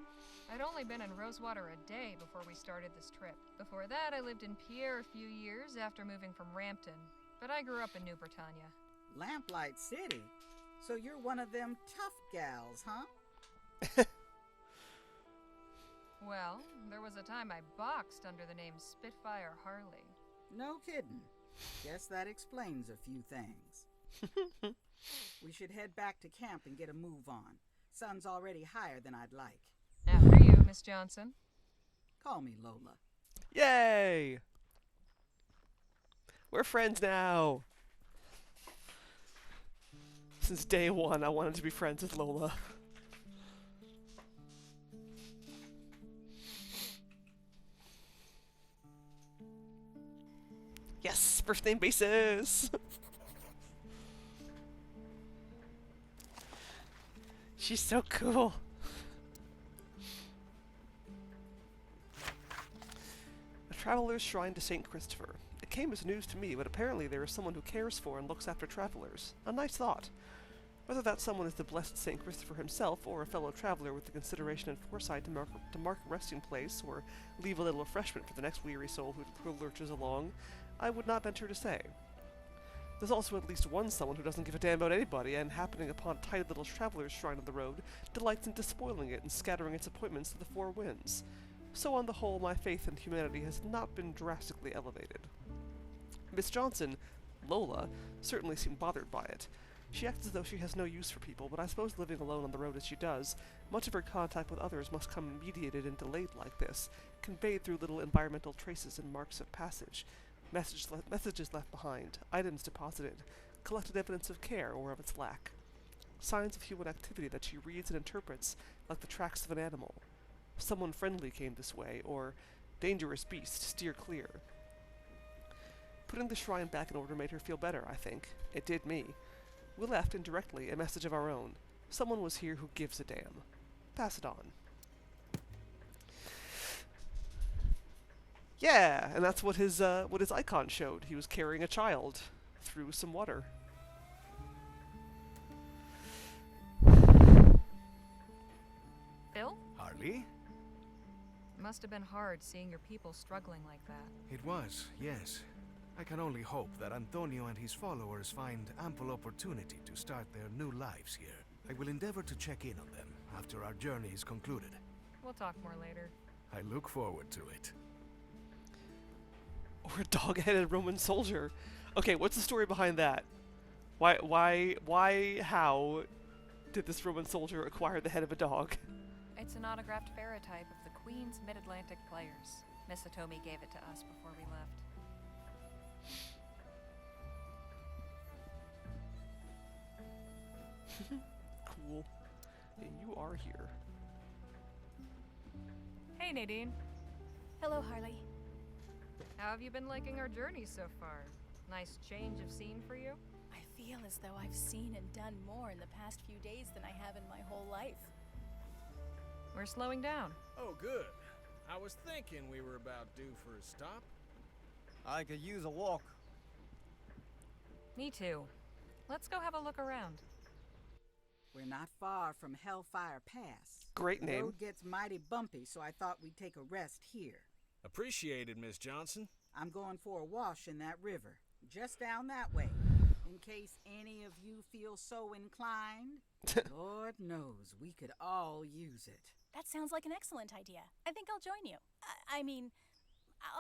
I'd only been in Rosewater a day before we started this trip. Before that, I lived in Pierre a few years after moving from Rampton. But I grew up in New Britannia. Lamplight City? So you're one of them tough gals, huh? Well, there was a time I boxed under the name Spitfire Harley. No kidding. Guess that explains a few things. We should head back to camp and get a move on. Sun's already higher than I'd like. After you, Miss Johnson. Call me Lola. Yay! We're friends now. Since day one, I wanted to be friends with Lola. Yes, first name basis. She's so cool. A traveler's shrine to St. Christopher. It came as news to me, but apparently there is someone who cares for and looks after travelers. A nice thought. Whether that someone is the blessed St. Christopher himself, or a fellow traveler with the consideration and foresight to mark a resting place, or leave a little refreshment for the next weary soul who lurches along, I would not venture to say. There's also at least one someone who doesn't give a damn about anybody, and happening upon a tidy little traveler's shrine on the road, delights in despoiling it and scattering its appointments to the four winds. So on the whole, my faith in humanity has not been drastically elevated. Miss Johnson, Lola, certainly seemed bothered by it. She acts as though she has no use for people, but I suppose living alone on the road as she does, much of her contact with others must come mediated and delayed like this, conveyed through little environmental traces and marks of passage. Messages left behind, items deposited, collected evidence of care or of its lack. Signs of human activity that she reads and interprets like the tracks of an animal. Someone friendly came this way, or dangerous beast, steer clear. Putting the shrine back in order made her feel better, I think. It did me. We left indirectly a message of our own. Someone was here who gives a damn. Pass it on. Yeah, and that's what his icon showed. He was carrying a child through some water. Bill? Harley? Must have been hard seeing your people struggling like that. It was, yes. I can only hope that Antonio and his followers find ample opportunity to start their new lives here. I will endeavor to check in on them after our journey is concluded. We'll talk more later. I look forward to it. Or a dog-headed Roman soldier. Okay, what's the story behind that? How did this Roman soldier acquire the head of a dog? It's an autographed ferrotype of the Queen's Mid-Atlantic players. Miss Atomi gave it to us before we left. Cool. And you are here. Hey, Nadine. Hello, Harley. How have you been liking our journey so far? Nice change of scene for you? I feel as though I've seen and done more in the past few days than I have in my whole life. We're slowing down. Oh, good. I was thinking we were about due for a stop. I could use a walk. Me too. Let's go have a look around. We're not far from Hellfire Pass. Great The name. road gets mighty bumpy, so I thought we'd take a rest here. Appreciated, Miss Johnson. I'm going for a wash in that river, just down that way, in case any of you feel so inclined. Lord knows we could all use it. That sounds like an excellent idea. I think I'll join you. I mean,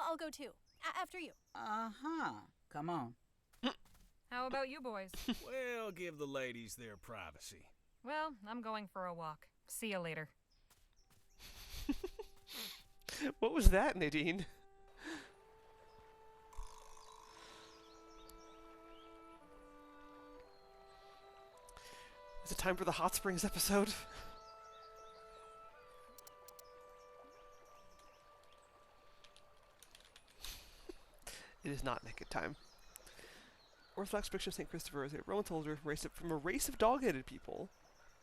I'll go too. After you. Uh-huh. Come on. How about you boys? Well, give the ladies their privacy. Well, I'm going for a walk. See you later. What was that, Nadine? Is it time for the Hot Springs episode? It is not naked time. Orthodox picture of St. Christopher is a Roman soldier from a race of dog-headed people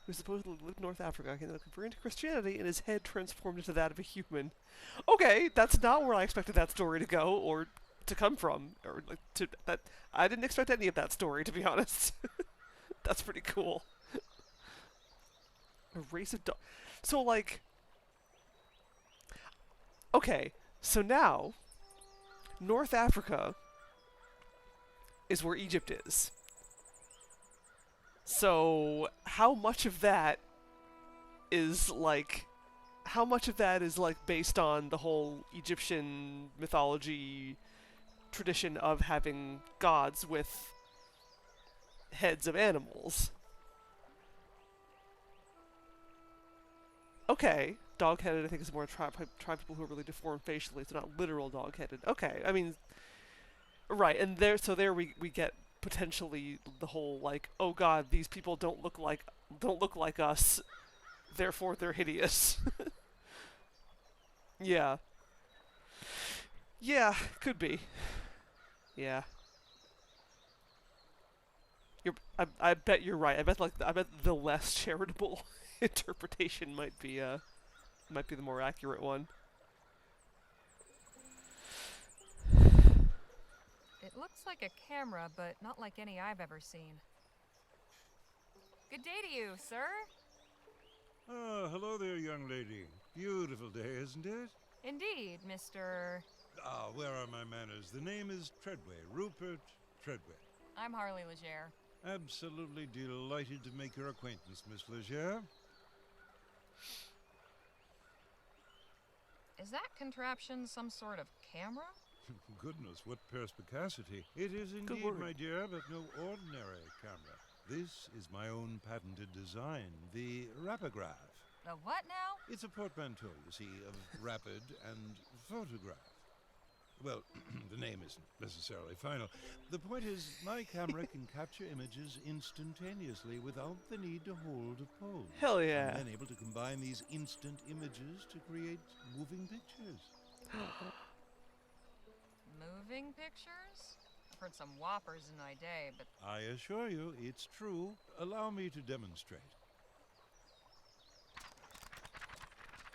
who supposedly lived in North Africa, and converted to Christianity, and his head transformed into that of a human. Okay, that's not where I expected that story to go, or to come from, or like to that. I didn't expect any of that story, to be honest. That's pretty cool. A race of dog. So like, Okay, so now North Africa is where Egypt is. So how much of that is like based on the whole Egyptian mythology tradition of having gods with heads of animals? Okay, dog-headed I think is more tribe people who are really deformed facially. It's not literal dog-headed. Okay, I mean, right, and there we get potentially the whole like, oh god, these people don't look like us, therefore they're hideous. Yeah. Yeah, could be. Yeah. I bet you're right. I bet the less charitable interpretation might be the more accurate one. It looks like a camera, but not like any I've ever seen. Good day to you, sir. Ah, hello there, young lady. Beautiful day, isn't it? Indeed, Mr. Ah, where are my manners? The name is Treadway, Rupert Treadway. I'm Harley Legere. Absolutely delighted to make your acquaintance, Miss Legere. Is that contraption some sort of camera? Goodness, what perspicacity. It is indeed, my dear, but no ordinary camera. This is my own patented design, the rapograph. The what now? It's a portmanteau, you see, of rapid and photograph. Well, the name isn't necessarily final. The point is, my camera can capture images instantaneously without the need to hold a pose. Hell yeah. I'm then able to combine these instant images to create moving pictures. Moving pictures? I've heard some whoppers in my day, but... I assure you, it's true. Allow me to demonstrate.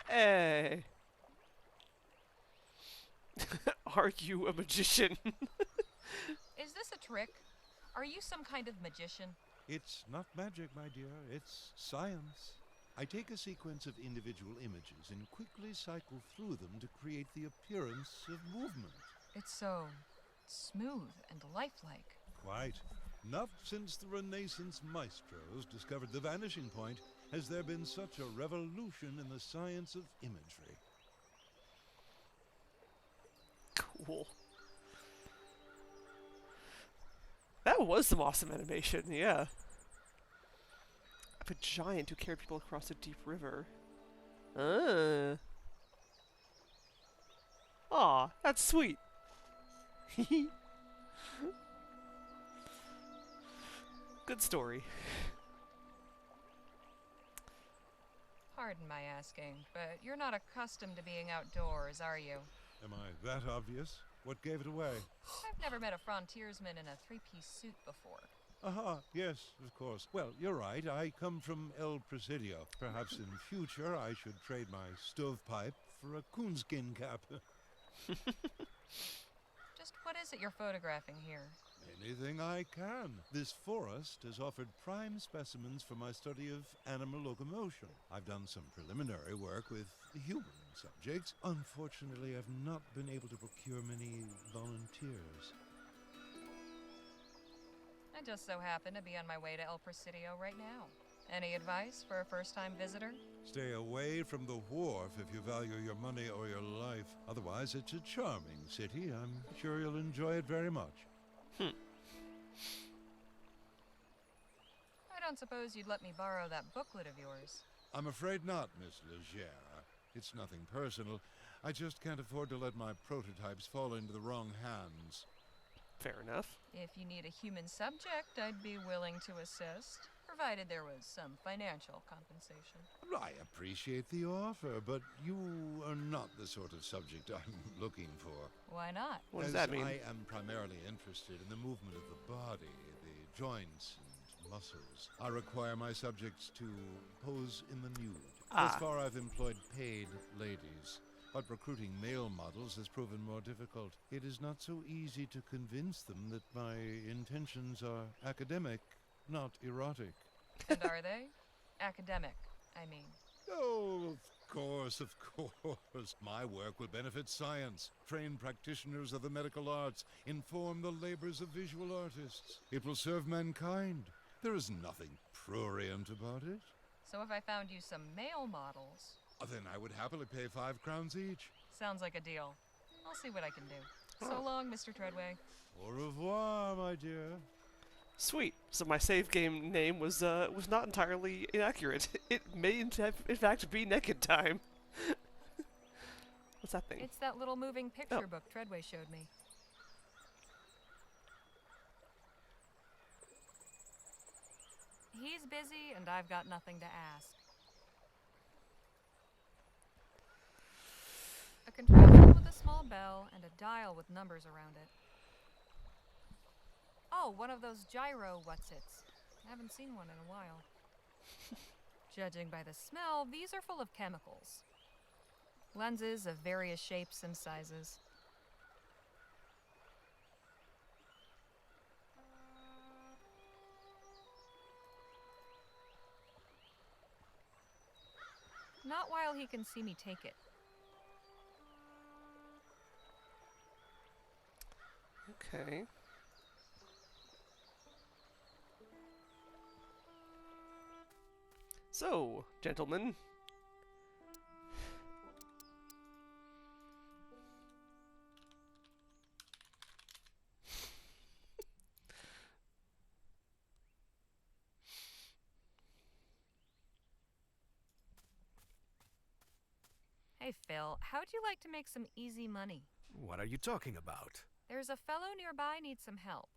Hey. Are you a magician? Is this a trick? Are you some kind of magician? It's not magic, my dear. It's science. I take a sequence of individual images and quickly cycle through them to create the appearance of movement. It's so smooth and lifelike. Quite. Not since the Renaissance maestros discovered the vanishing point has there been such a revolution in the science of imagery. Cool. That was some awesome animation, yeah. Of a giant who carried people across a deep river. Aw, that's sweet. Good story. Pardon my asking, but you're not accustomed to being outdoors, are you? Am I that obvious? What gave it away? I've never met a frontiersman in a three-piece suit before. Aha, yes, of course. Well, you're right. I come from El Presidio. Perhaps in future I should trade my stovepipe for a coonskin cap. Just what is it you're photographing here? Anything I can. This forest has offered prime specimens for my study of animal locomotion. I've done some preliminary work with human subjects. Unfortunately, I've not been able to procure many volunteers. I just so happen to be on my way to El Presidio right now. Any advice for a first-time visitor? Stay away from the wharf if you value your money or your life. Otherwise, it's a charming city. I'm sure you'll enjoy it very much. I don't suppose you'd let me borrow that booklet of yours. I'm afraid not, Miss Legere. It's nothing personal. I just can't afford to let my prototypes fall into the wrong hands. Fair enough. If you need a human subject, I'd be willing to assist, provided there was some financial compensation. I appreciate the offer, but you are not the sort of subject I'm looking for. Why not? What does that mean? I am primarily interested in the movement of the body, the joints and muscles. I require my subjects to pose in the nude. Thus far, I've employed paid ladies. But recruiting male models has proven more difficult. It is not so easy to convince them that my intentions are academic, not erotic. And are they? Academic, I mean. Oh, of Of course. My work will benefit science, train practitioners of the medical arts, inform the labors of visual artists. It will serve mankind. There is nothing prurient about it. So if I found you some male models... Then I would happily pay 5 crowns each. Sounds like a deal. I'll see what I can do. So long, Mr. Treadway. Au revoir, my dear. Sweet. So my save game name was not entirely inaccurate. It may in fact be Naked Time. What's that thing? It's that little moving picture book Treadway showed me. He's busy, and I've got nothing to ask. A contraption with a small bell and a dial with numbers around it. Oh, one of those gyro whatsits. I haven't seen one in a while. Judging by the smell, these are full of chemicals. Lenses of various shapes and sizes. Not while he can see me take it. Okay. So, gentlemen. Hey, Phil, how'd you like to make some easy money? What are you talking about? There's a fellow nearby needs some help.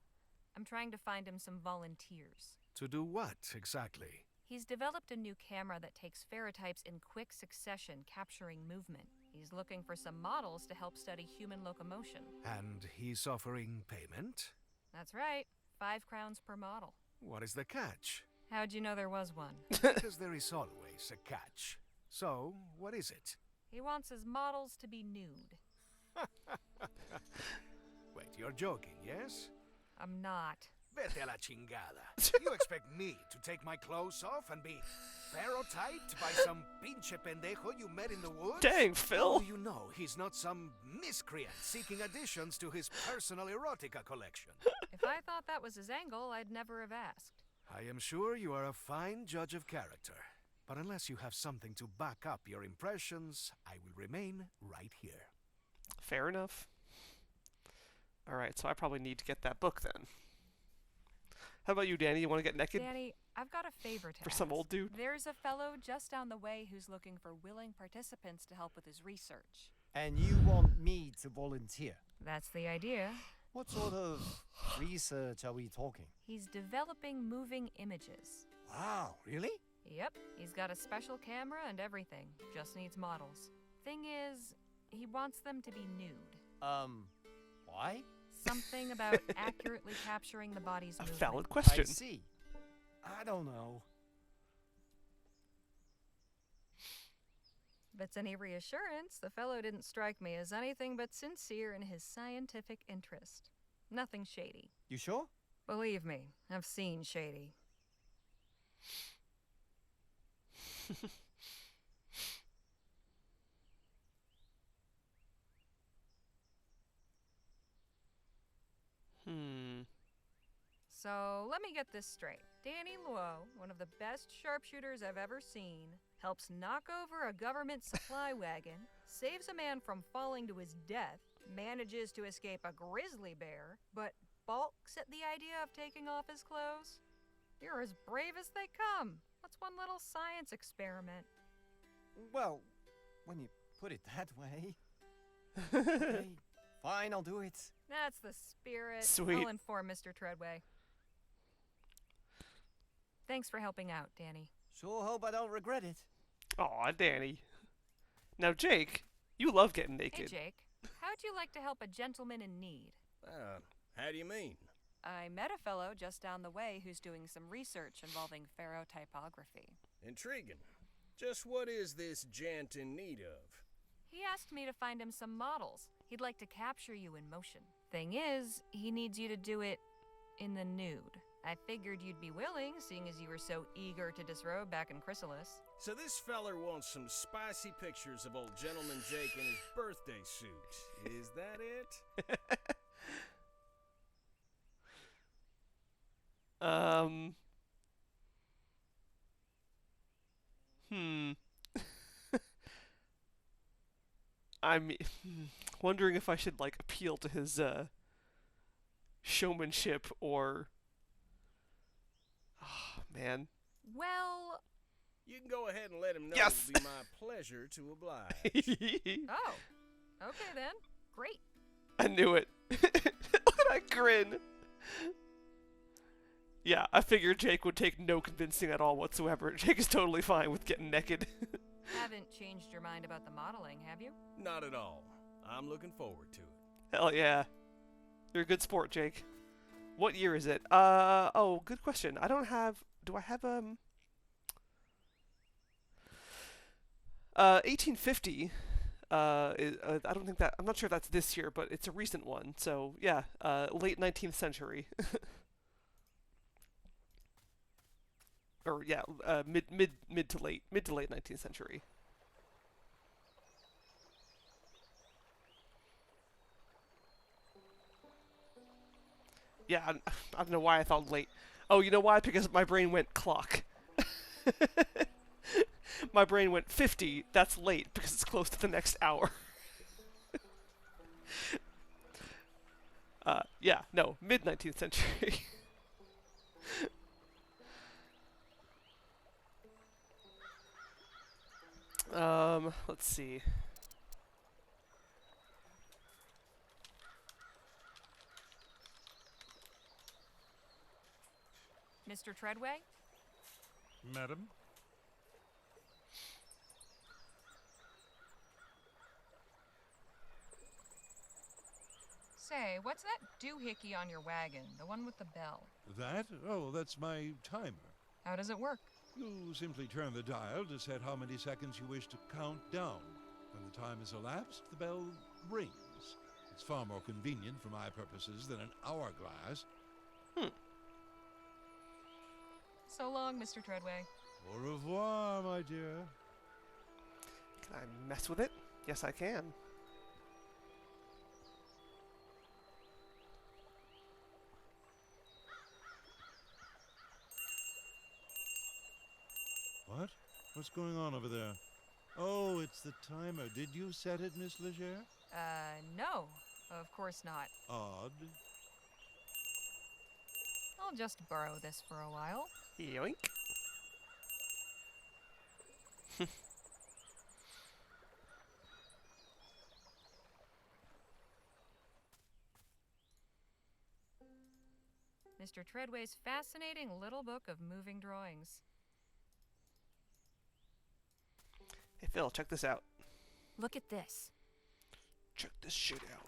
I'm trying to find him some volunteers. To do what, exactly? He's developed a new camera that takes ferrotypes in quick succession, capturing movement. He's looking for some models to help study human locomotion. And he's offering payment? That's right. 5 crowns per model. What is the catch? How'd you know there was one? Because there is always a catch. So, what is it? He wants his models to be nude. Wait, you're joking, yes? I'm not. Vete a la chingada. You expect me to take my clothes off and be ferrotyped by some pinche pendejo you met in the woods? Dang, Phil! How do you know he's not some miscreant seeking additions to his personal erotica collection? If I thought that was his angle, I'd never have asked. I am sure you are a fine judge of character. But unless you have something to back up your impressions, I will remain right here. Fair enough. Alright, so I probably need to get that book then. How about you, Danny? You want to get naked? Danny, I've got a favor to For ask. some old dude? There's a fellow just down the way who's looking for willing participants to help with his research. And you want me to volunteer? That's the idea. What sort of research are we talking? He's developing moving images. Wow, really? Yep, he's got a special camera and everything. Just needs models. Thing is, he wants them to be nude. Why? Something about accurately capturing the body's A movement. valid question. I see. I don't know. If it's any reassurance, the fellow didn't strike me as anything but sincere in his scientific interest. Nothing shady. You sure? Believe me, I've seen shady. So, let me get this straight. Danny Luo, one of the best sharpshooters I've ever seen, helps knock over a government supply wagon, saves a man from falling to his death, manages to escape a grizzly bear, but balks at the idea of taking off his clothes? You're as brave as they come. What's one little science experiment? Well, when you put it that way. Okay, fine, I'll do it. That's the spirit. Sweet. I'll inform Mr. Treadway. Thanks for helping out, Danny. Sure hope I don't regret it. Aw, Danny. Now, Jake, you love getting naked. Hey, Jake. How'd you like to help a gentleman in need? How do you mean? I met a fellow just down the way who's doing some research involving ferrotypography. Intriguing. Just what is this gent in need of? He asked me to find him some models. He'd like to capture you in motion. Thing is, he needs you to do it in the nude. I figured you'd be willing, seeing as you were so eager to disrobe back in Chrysalis. So this feller wants some spicy pictures of old Gentleman Jake in his birthday suit. Is that it? Hmm. I'm wondering if I should like appeal to his showmanship or oh, man. Well, You can go ahead and let him know Yes! it will be my pleasure to oblige. oh. Okay then. Great. I knew it. Look at that grin. Yeah, I figured Jake would take no convincing at all whatsoever. Jake is totally fine with getting naked. Haven't changed your mind about the modeling, have you? Not at all. I'm looking forward to it. Hell yeah. You're a good sport, Jake. What year is it? Oh, good question. I don't have... Do I have, 1850. I don't think that... I'm not sure if that's this year, but it's a recent one. So, yeah, late 19th century. Or, yeah, mid to late 19th century. Yeah, I don't know why I thought late. Oh, you know why? Because my brain went clock. My brain went 50, that's late, because it's close to the next hour. Yeah, no, mid-19th century. Let's see. Mr. Treadway? Madam? Say, what's that doohickey on your wagon? The one with the bell? That? Oh, that's my timer. How does it work? You simply turn the dial to set how many seconds you wish to count down. When the time has elapsed, the bell rings. It's far more convenient for my purposes than an hourglass. So long, Mr. Treadway. Au revoir, my dear. Can I mess with it? Yes, I can. What? What's going on over there? Oh, it's the timer. Did you set it, Miss Leger? No. Of course not. Odd. I'll just borrow this for a while. Yoink. Mr. Treadway's fascinating little book of moving drawings. Hey, Phil, check this out. Look at this. Check this shit out.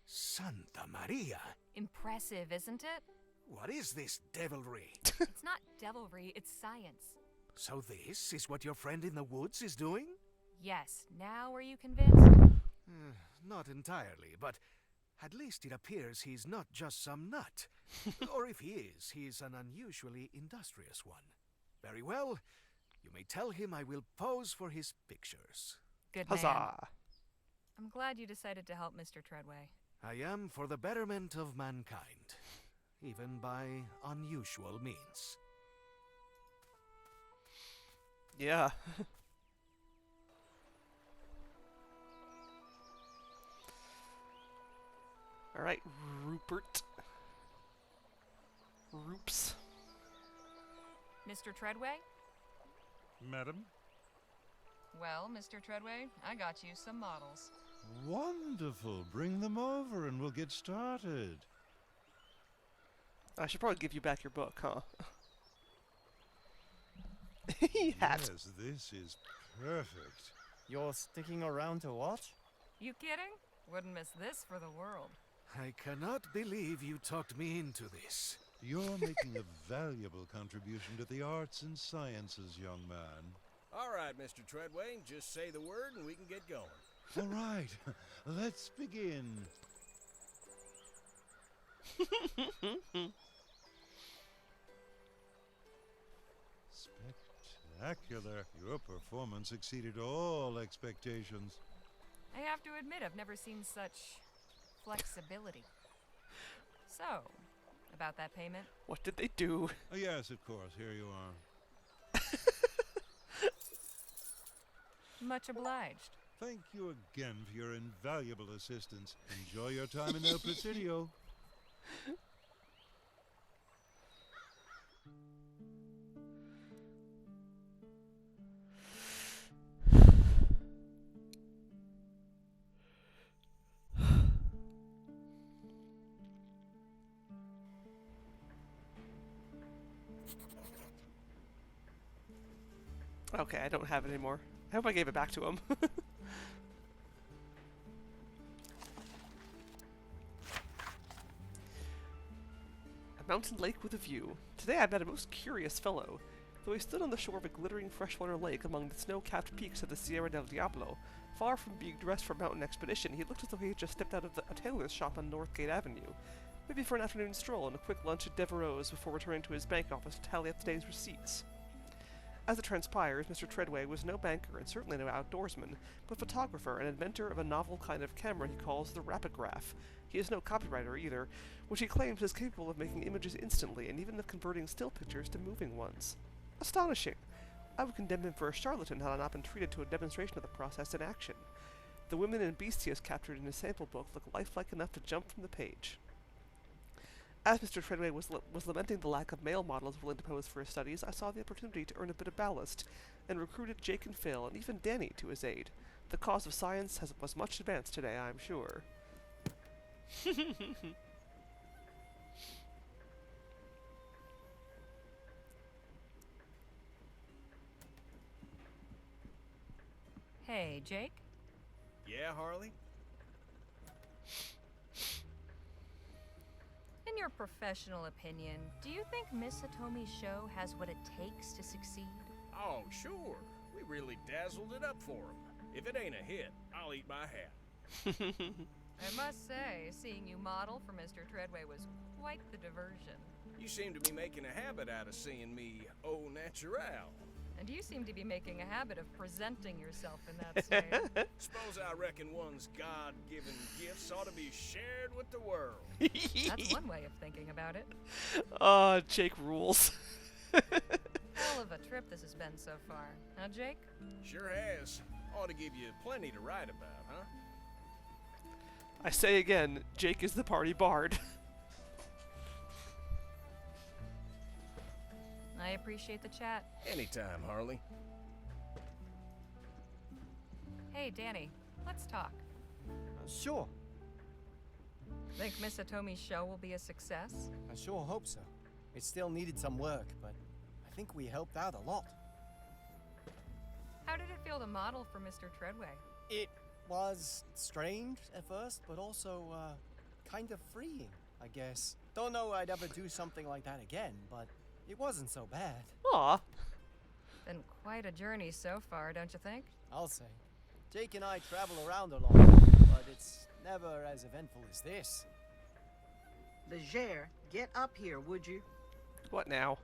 Santa Maria! Impressive, isn't it? What is this devilry? It's not devilry, it's science. So this is what your friend in the woods is doing? Yes, now are you convinced? Not entirely, but at least it appears he's not just some nut. Or if he is, he's an unusually industrious one. Very well. You may tell him I will pose for his pictures. Good man. Huzzah! I'm glad you decided to help Mr. Treadway. I am for the betterment of mankind, even by unusual means. Yeah. Alright, Rupert. Roops. Mr. Treadway? Madam? Well, Mr. Treadway, I got you some models. Wonderful. Bring them over and we'll get started. I should probably give you back your book, huh? Hat. Yes, this is perfect. You're sticking around to watch? You kidding? Wouldn't miss this for the world. I cannot believe you talked me into this. You're making a valuable contribution to the arts and sciences, young man. All right, Mr. Treadway, just say the word and we can get going. All right, let's begin. spectacular. Your performance exceeded all expectations. I have to admit, I've never seen such flexibility. So, about that payment? What did they do? Oh, yes, of course. Here you are. Much obliged. Thank you again for your invaluable assistance. Enjoy your time in El Presidio. Okay, I don't have it anymore. I hope I gave it back to him. A mountain lake with a view. Today I met a most curious fellow. Though he stood on the shore of a glittering freshwater lake among the snow-capped peaks of the Sierra del Diablo, far from being dressed for a mountain expedition, he looked as though he had just stepped out of a tailor's shop on Northgate Avenue. Maybe for an afternoon stroll and a quick lunch at Devereaux's before returning to his bank office to tally up the day's receipts. As it transpires, Mr. Treadway was no banker and certainly no outdoorsman, but a photographer and inventor of a novel kind of camera he calls the rapidograph. He is no copywriter either, which he claims is capable of making images instantly and even of converting still pictures to moving ones. Astonishing! I would condemn him for a charlatan had I not been treated to a demonstration of the process in action. The women and beasts he has captured in his sample book look lifelike enough to jump from the page. As Mr. Treadway was lamenting the lack of male models willing to pose for his studies, I saw the opportunity to earn a bit of ballast, and recruited Jake and Phil, and even Danny, to his aid. The cause of science was much advanced today, I am sure. Hey, Jake? Yeah, Harley? In your professional opinion, do you think Miss Hitomi's show has what it takes to succeed? Oh, sure. We really dazzled it up for him. If it ain't a hit, I'll eat my hat. I must say, seeing you model for Mr. Treadway was quite the diversion. You seem to be making a habit out of seeing me au naturel. And you seem to be making a habit of presenting yourself in that same. Suppose I reckon one's God-given gifts ought to be shared with the world. That's one way of thinking about it. Jake rules. Hell of a trip this has been so far, huh, Jake? Sure has. Ought to give you plenty to write about, huh? I say again, Jake is the party bard. I appreciate the chat. Anytime, Harley. Hey, Danny, let's talk. Sure. Think Miss Hitomi's show will be a success? I sure hope so. It still needed some work, but I think we helped out a lot. How did it feel to model for Mr. Treadway? It was strange at first, but also, kind of freeing, I guess. Don't know I'd ever do something like that again, but it wasn't so bad. Aw. Been quite a journey so far, don't you think? I'll say. Jake and I travel around a lot, but it's never as eventful as this. Leger, get up here, would you? What now?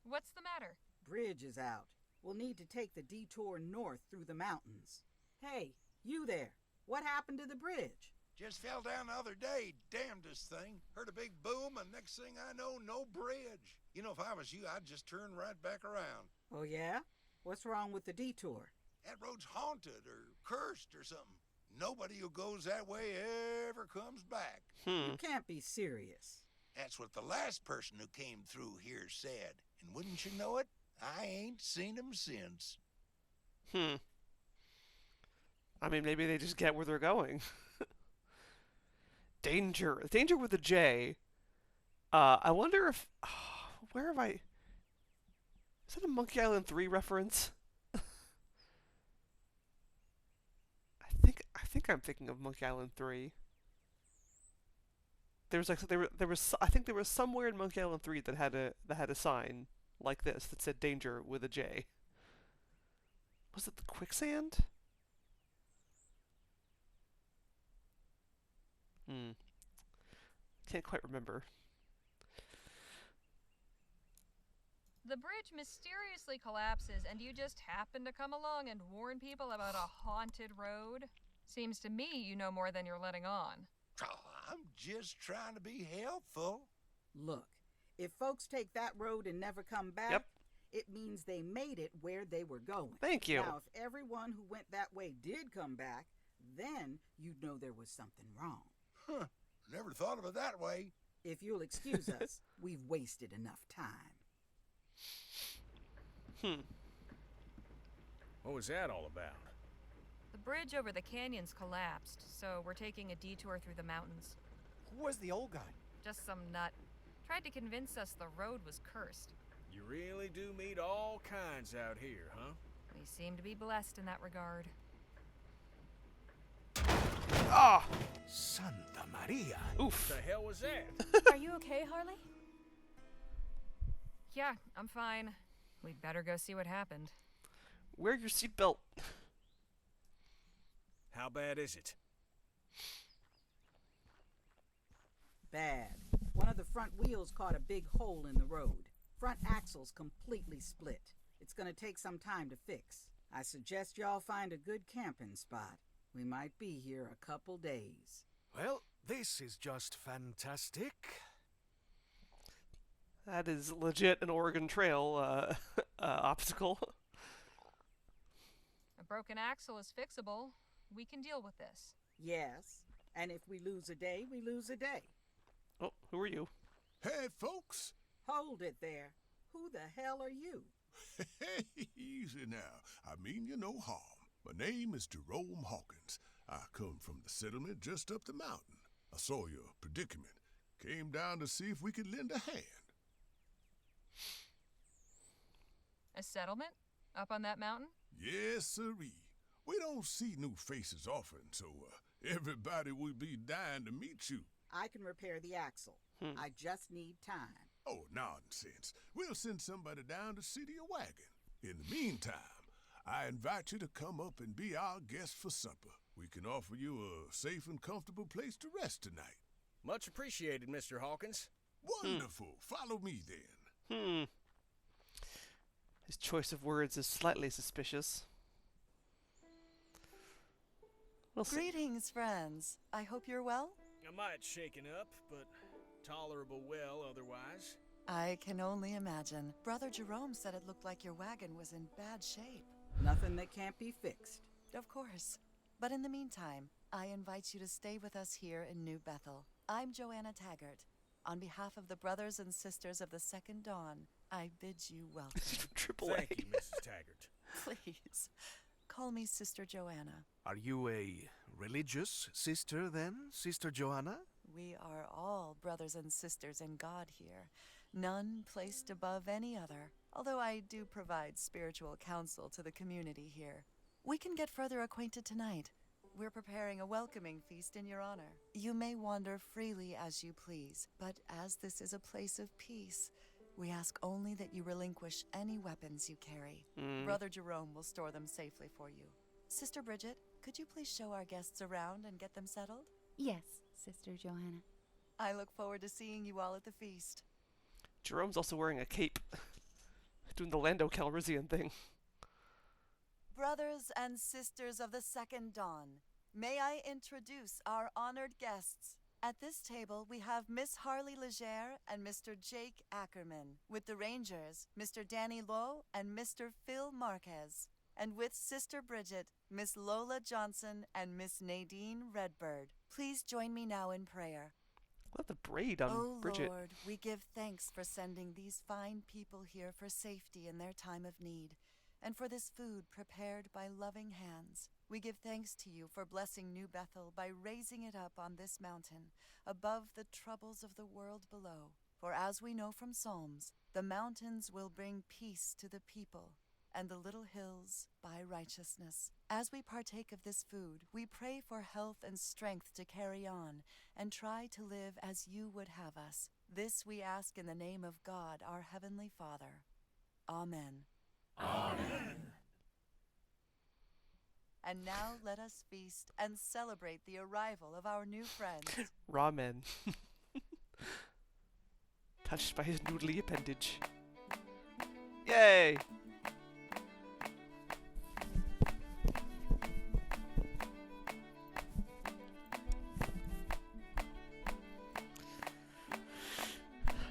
What's the matter? Bridge is out. We'll need to take the detour north through the mountains. Hey, you there. What happened to the bridge? Just fell down the other day. Damnedest thing. Heard a big boom, and next thing I know, no bridge. You know, if I was you, I'd just turn right back around. Oh, yeah? What's wrong with the detour? That road's haunted or cursed or something. Nobody who goes that way ever comes back. You can't be serious. That's what the last person who came through here said. And wouldn't you know it, I ain't seen him since. I mean, maybe they just get where they're going. Danger. Danger with a J. I wonder if... where have I... Is that a Monkey Island 3 reference? I think I'm thinking of Monkey Island 3. There was I think there was somewhere in Monkey Island 3 that had a sign like this that said danger with a J. Was it the quicksand? Hmm. Can't quite remember. The bridge mysteriously collapses, and you just happen to come along and warn people about a haunted road? Seems to me you know more than you're letting on. I'm just trying to be helpful. Look, if folks take that road and never come back, Yep. it means they made it where they were going. Thank you. Now, if everyone who went that way did come back, then you'd know there was something wrong. Huh. Never thought of it that way. If you'll excuse us, we've wasted enough time. What was that all about? The bridge over the canyons collapsed, so we're taking a detour through the mountains. Who was the old guy? Just some nut. Tried to convince us the road was cursed. You really do meet all kinds out here, huh? We seem to be blessed in that regard. Ah! Santa Maria. Oof. What the hell was that? Are you okay, Harley? Yeah, I'm fine. We'd better go see what happened. Wear your seatbelt. How bad is it? Bad. One of the front wheels caught a big hole in the road. Front axle's completely split. It's gonna take some time to fix. I suggest y'all find a good camping spot. We might be here a couple days. Well, this is just fantastic. That is legit an Oregon Trail obstacle. A broken axle is fixable. We can deal with this. Yes, and if we lose a day, we lose a day. Oh, who are you? Hey, folks. Hold it there. Who the hell are you? Hey, easy now. I mean you no harm. My name is Jerome Hawkins. I come from the settlement just up the mountain. I saw your predicament. Came down to see if we could lend a hand. A settlement? Up on that mountain? Yes, sirree. We don't see new faces often, so everybody would be dying to meet you. I can repair the axle. I just need time. Oh, nonsense. We'll send somebody down to see to your wagon. In the meantime, I invite you to come up and be our guest for supper. We can offer you a safe and comfortable place to rest tonight. Much appreciated, Mr. Hawkins. Wonderful. Follow me then. His choice of words is slightly suspicious. We'll see. Greetings, friends. I hope you're well. I might shaken up, but tolerable well otherwise. I can only imagine. Brother Jerome said it looked like your wagon was in bad shape. Nothing that can't be fixed. Of course. But in the meantime, I invite you to stay with us here in New Bethel. I'm Joanna Taggart. On behalf of the brothers and sisters of the Second Dawn, I bid you welcome. Triple Thank A. you, Mrs. Taggart. Please, call me Sister Joanna. Are you a religious sister then, Sister Joanna? We are all brothers and sisters in God here, none placed above any other, although I do provide spiritual counsel to the community here. We can get further acquainted tonight. We're preparing a welcoming feast in your honor. You may wander freely as you please, but as this is a place of peace, we ask only that you relinquish any weapons you carry. Brother Jerome will store them safely for you. Sister Bridget, could you please show our guests around and get them settled? Yes, Sister Joanna. I look forward to seeing you all at the feast. Jerome's also wearing a cape. Doing the Lando Calrissian thing. Brothers and sisters of the Second Dawn, may I introduce our honored guests. At this table, we have Miss Harley Legere and Mr. Jake Ackerman. With the Rangers, Mr. Danny Lowe and Mr. Phil Marquez. And with Sister Bridget, Miss Lola Johnson and Miss Nadine Redbird. Please join me now in prayer. What the braid on Bridget? Oh Lord, we give thanks for sending these fine people here for safety in their time of need, and for this food prepared by loving hands. We give thanks to you for blessing New Bethel by raising it up on this mountain, above the troubles of the world below. For as we know from Psalms, the mountains will bring peace to the people, and the little hills by righteousness. As we partake of this food, we pray for health and strength to carry on, and try to live as you would have us. This we ask in the name of God, our Heavenly Father. Amen. Amen. And now let us feast and celebrate the arrival of our new friends. Ramen. Touched by his noodly appendage. Yay!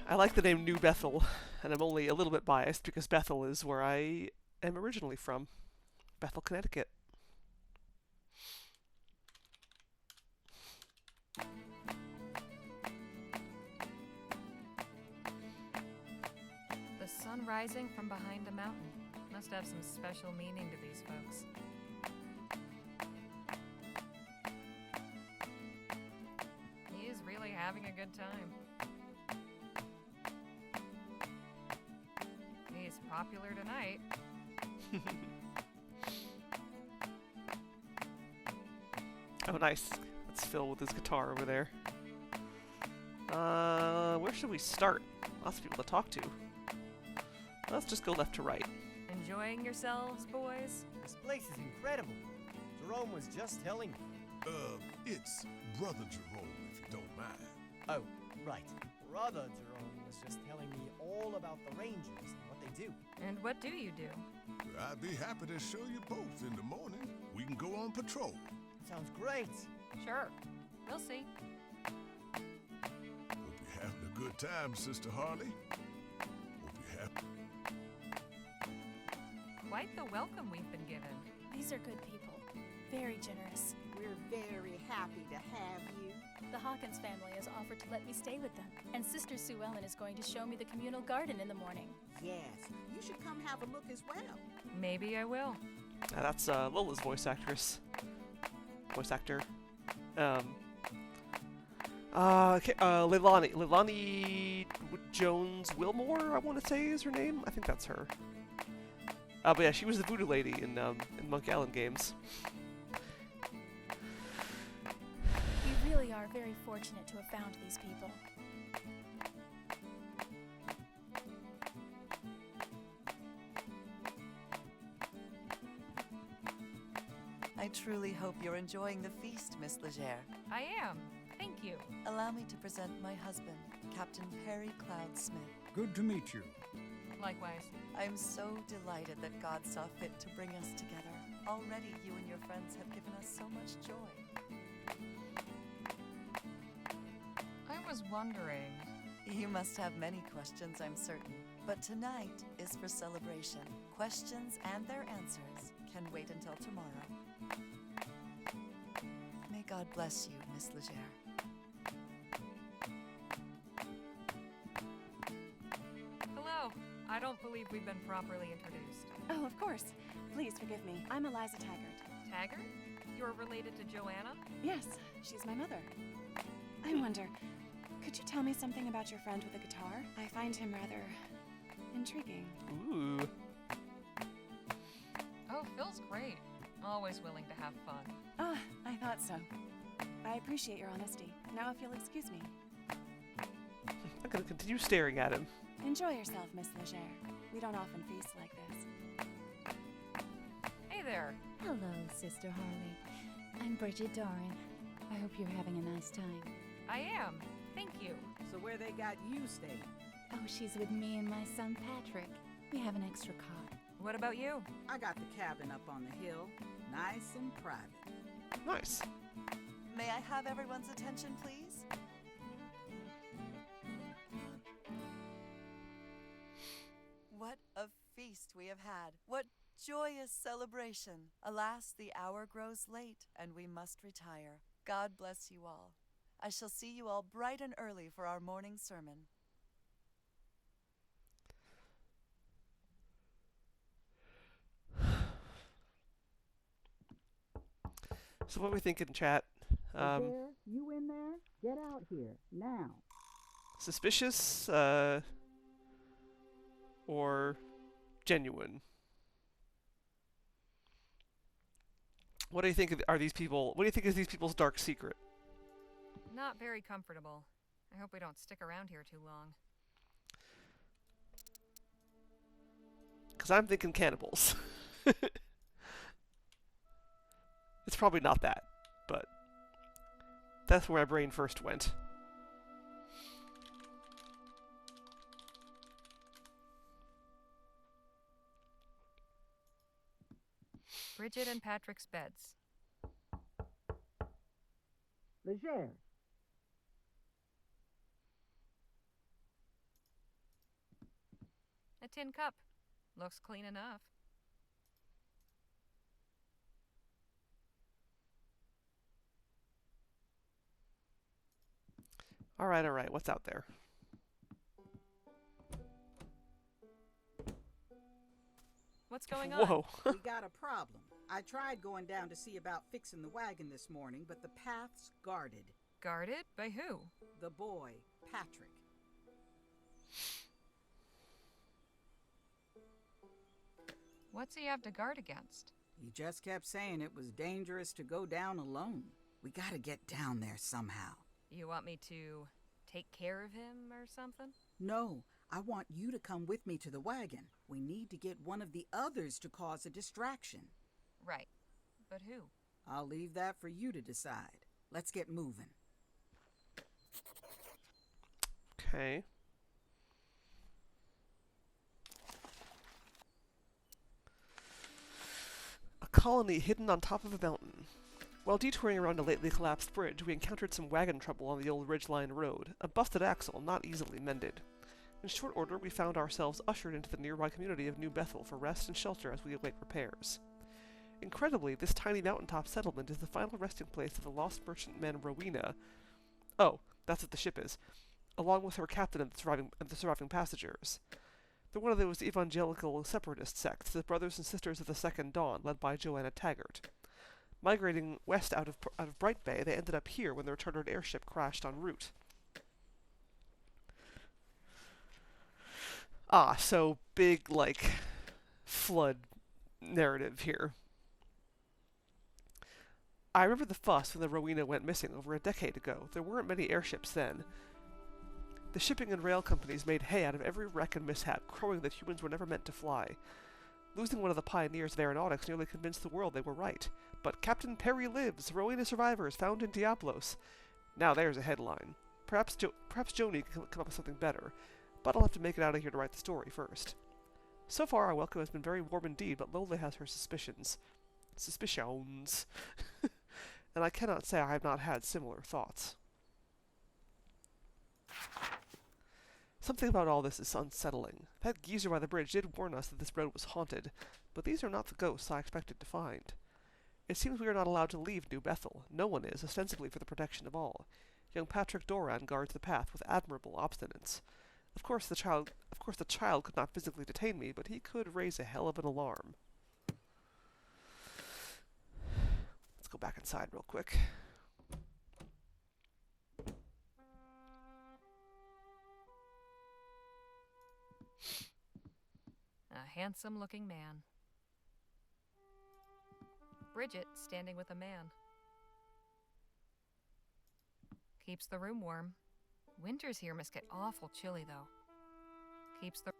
I like the name New Bethel, and I'm only a little bit biased because Bethel is where I am originally from. Bethel, Connecticut. The sun rising from behind a mountain must have some special meaning to these folks. He is really having a good time. He's popular tonight. Oh, nice. That's Phil with his guitar over there. Where should we start? Lots of people to talk to. Let's just go left to right. Enjoying yourselves, boys? This place is incredible. Jerome was just telling me. It's Brother Jerome, if you don't mind. Oh, right. Brother Jerome was just telling me all about the Rangers and what they do. And what do you do? I'd be happy to show you both in the morning. We can go on patrol. Sounds great. Sure. We'll see. Hope you're having a good time, Sister Harley. Hope you're happy. Quite the welcome we've been given. These are good people. Very generous. We're very happy to have you. The Hawkins family has offered to let me stay with them. And Sister Sue Ellen is going to show me the communal garden in the morning. Yes, you should come have a look as well. Maybe I will. That's Lola's voice actress. Voice actor. Leilani Jones Wilmore, I want to say is her name. I think that's her. But yeah, she was the voodoo lady in Monkey Island games. We really are very fortunate to have found these people. I truly hope you're enjoying the feast, Miss Legere. I am. Thank you. Allow me to present my husband, Captain Perry Cloud Smith. Good to meet you. Likewise. I'm so delighted that God saw fit to bring us together. Already you and your friends have given us so much joy. I was wondering... You must have many questions, I'm certain. But tonight is for celebration. Questions and their answers can wait until tomorrow. May God bless you, Miss Legere. Hello. I don't believe we've been properly introduced. Oh, of course. Please forgive me. I'm Eliza Taggart. Taggart? You're related to Joanna? Yes, she's my mother. I wonder, could you tell me something about your friend with the guitar? I find him rather intriguing. Ooh. Oh, Phil's great. Always willing to have fun. Ah, I thought so. I appreciate your honesty. Now if you'll excuse me. I'm gonna continue staring at him. Enjoy yourself, Miss Legere. We don't often feast like this. Hey there. Hello, Sister Harley. I'm Bridget Doran. I hope you're having a nice time. I am. Thank you. So where they got you staying? Oh, she's with me and my son Patrick. We have an extra cot. What about you? I got the cabin up on the hill. Nice and private. Nice. May I have everyone's attention, please? What a feast we have had. What joyous celebration. Alas, the hour grows late, and we must retire. God bless you all. I shall see you all bright and early for our morning sermon. So what are we thinking, chat? You in there? Get out here, now. Suspicious, or genuine? What do you think are these people? What do you think is these people's dark secret? Not very comfortable. I hope we don't stick around here too long. Because I'm thinking cannibals. probably not that, but that's where my brain first went. Bridget and Patrick's beds. Leger. A tin cup. Looks clean enough. Alright, what's out there? What's going on? Whoa. We got a problem. I tried going down to see about fixing the wagon this morning, but the path's guarded. Guarded? By who? The boy, Patrick. What's he have to guard against? He just kept saying it was dangerous to go down alone. We gotta get down there somehow. You want me to take care of him or something? No, I want you to come with me to the wagon. We need to get one of the others to cause a distraction. Right. But who? I'll leave that for you to decide. Let's get moving. Okay. A colony hidden on top of a mountain. While detouring around a lately collapsed bridge, we encountered some wagon trouble on the old ridgeline road. A busted axle, not easily mended. In short order, we found ourselves ushered into the nearby community of New Bethel for rest and shelter as we await repairs. Incredibly, this tiny mountaintop settlement is the final resting place of the lost merchantman Rowena. Oh, that's what the ship is. Along with her captain and the surviving passengers. They're one of those evangelical separatist sects, the Brothers and Sisters of the Second Dawn, led by Joanna Taggart. Migrating west out of Bright Bay, they ended up here when their chartered airship crashed en route. Ah, so big, like, flood narrative here. I remember the fuss when the Rowena went missing over a decade ago. There weren't many airships then. The shipping and rail companies made hay out of every wreck and mishap, crowing that humans were never meant to fly. Losing one of the pioneers of aeronautics nearly convinced the world they were right. But Captain Perry lives! Rowena survivors found in Diablos. Now there's a headline. Perhaps Joni can come up with something better, but I'll have to make it out of here to write the story first. So far, our welcome has been very warm indeed, but Lola has her suspicions. Suspicions. And I cannot say I have not had similar thoughts. Something about all this is unsettling. That geezer by the bridge did warn us that this road was haunted, but these are not the ghosts I expected to find. It seems we are not allowed to leave New Bethel. No one is, ostensibly for the protection of all. Young Patrick Doran guards the path with admirable obstinance. Of course the child could not physically detain me, but he could raise a hell of an alarm. Let's go back inside real quick. A handsome-looking man. Bridget standing with a man. Keeps the room warm. Winters here must get awful chilly, though. Keeps the...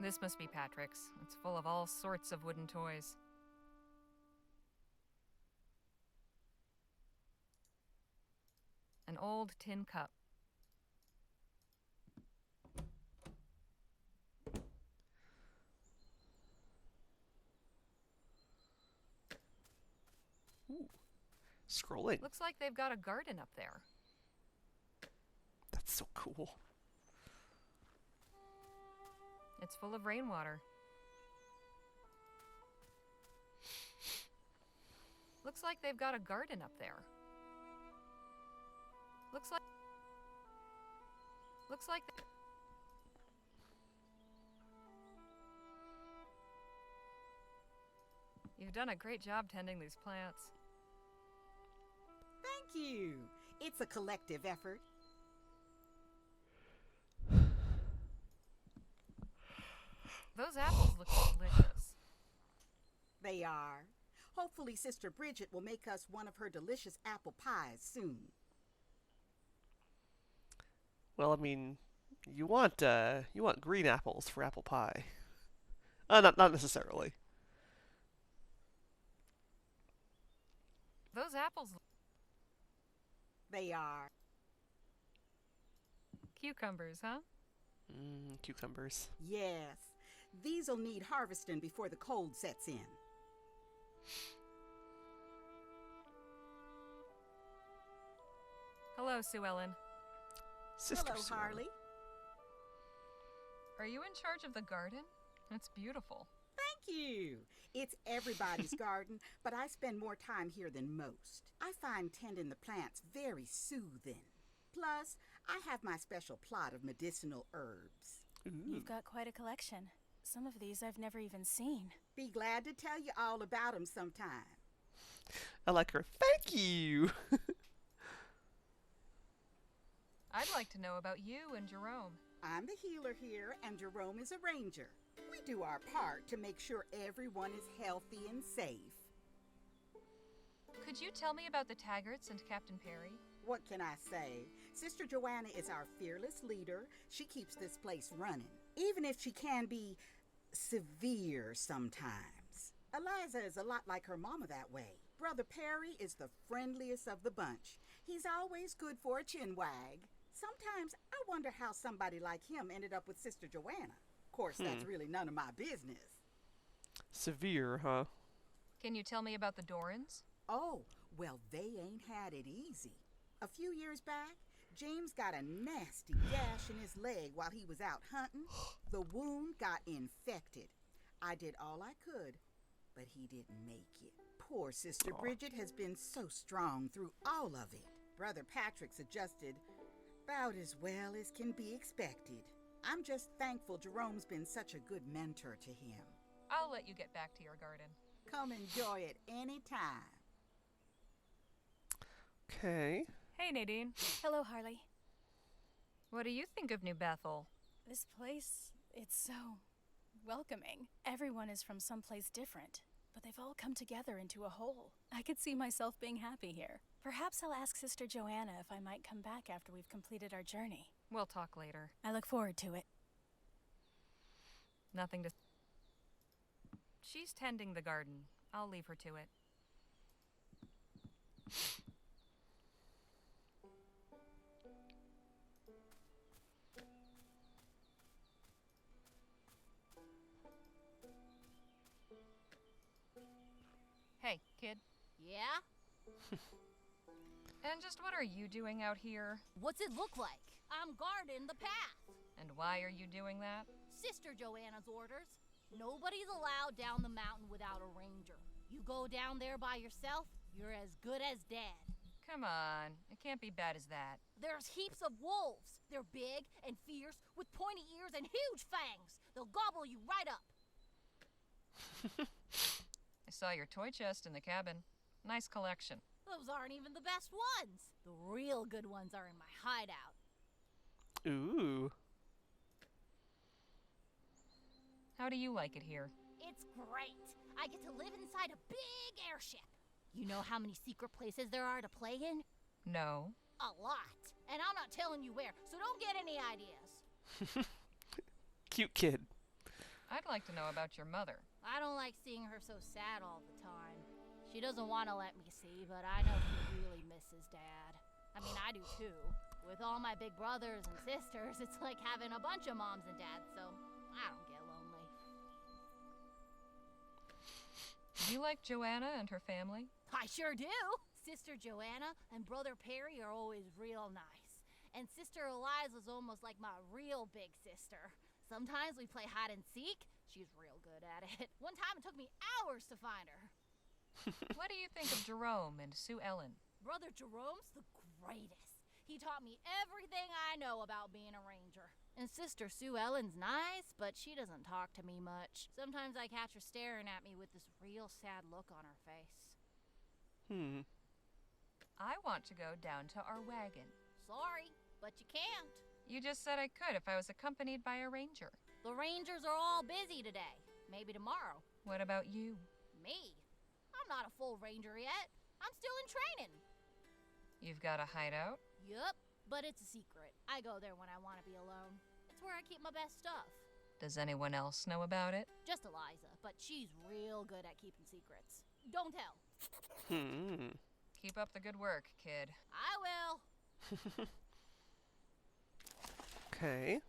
This must be Patrick's. It's full of all sorts of wooden toys. An old tin cup. Ooh. Scrolling. Looks like they've got a garden up there. That's so cool. It's full of rainwater. Looks like they've got a garden up there. Looks like You've done a great job tending these plants. Thank you. It's a collective effort. Those apples look delicious. They are. Hopefully Sister Bridget will make us one of her delicious apple pies soon. Well, I mean, you want green apples for apple pie. Not necessarily. apples? They are. Cucumbers, huh? Cucumbers. Yes. These'll need harvesting before the cold sets in. Hello, Sue Ellen. Sister Hello, Sue. Harley. Are you in charge of the garden? It's beautiful. Thank you. It's everybody's garden, but I spend more time here than most. I find tending the plants very soothing. Plus, I have my special plot of medicinal herbs. You've got quite a collection. Some of these I've never even seen. Be glad to tell you all about them sometime. I like her. Thank you. I'd like to know about you and Jerome. I'm the healer here, and Jerome is a ranger. We do our part to make sure everyone is healthy and safe. Could you tell me about the Taggarts and Captain Perry? What can I say? Sister Joanna is our fearless leader. She keeps this place running, even if she can be severe sometimes. Eliza is a lot like her mama that way. Brother Perry is the friendliest of the bunch. He's always good for a chin wag. Sometimes I wonder how somebody like him ended up with Sister Joanna. Of course, that's really none of my business. Severe, huh? Can you tell me about the Dorans? Oh, well, they ain't had it easy. A few years back, James got a nasty gash in his leg while he was out hunting. The wound got infected. I did all I could, but he didn't make it. Poor Sister Bridget has been so strong through all of it. Brother Patrick's adjusted about as well as can be expected. I'm just thankful Jerome's been such a good mentor to him. I'll let you get back to your garden. Come enjoy it anytime. Okay. Hey, Nadine. Hello, Harley. What do you think of New Bethel? This place, it's so welcoming. Everyone is from someplace different, but they've all come together into a whole. I could see myself being happy here. Perhaps I'll ask Sister Joanna if I might come back after we've completed our journey. We'll talk later. I look forward to it. Nothing to... She's tending the garden. I'll leave her to it. Hey, kid. Yeah? And just what are you doing out here? What's it look like? I'm guarding the path. And why are you doing that? Sister Joanna's orders. Nobody's allowed down the mountain without a ranger. You go down there by yourself, you're as good as dead. Come on, it can't be bad as that. There's heaps of wolves. They're big and fierce with pointy ears and huge fangs. They'll gobble you right up. I saw your toy chest in the cabin. Nice collection. Those aren't even the best ones. The real good ones are in my hideout. Ooh. How do you like it here? It's great. I get to live inside a big airship. You know how many secret places there are to play in? No. A lot. And I'm not telling you where, so don't get any ideas. Cute kid. I'd like to know about your mother. I don't like seeing her so sad all the time. She doesn't want to let me see, but I know she really misses Dad. I mean, I do too. With all my big brothers and sisters, it's like having a bunch of moms and dads, so I don't get lonely. Do you like Joanna and her family? I sure do! Sister Joanna and Brother Perry are always real nice. And Sister Eliza's almost like my real big sister. Sometimes we play hide and seek. She's real good at it. One time it took me hours to find her. What do you think of Jerome and Sue Ellen? Brother Jerome's the greatest. He taught me everything I know about being a ranger. And Sister Sue Ellen's nice, but she doesn't talk to me much. Sometimes I catch her staring at me with this real sad look on her face. I want to go down to our wagon. Sorry, but you can't. You just said I could if I was accompanied by a ranger. The rangers are all busy today. Maybe tomorrow. What about you? Me? I'm not a full ranger yet. I'm still in training. You've got a hideout? Yup, but it's a secret. I go there when I want to be alone. It's where I keep my best stuff. Does anyone else know about it? Just Eliza, but she's real good at keeping secrets. Don't tell. Keep up the good work, kid. I will. Okay.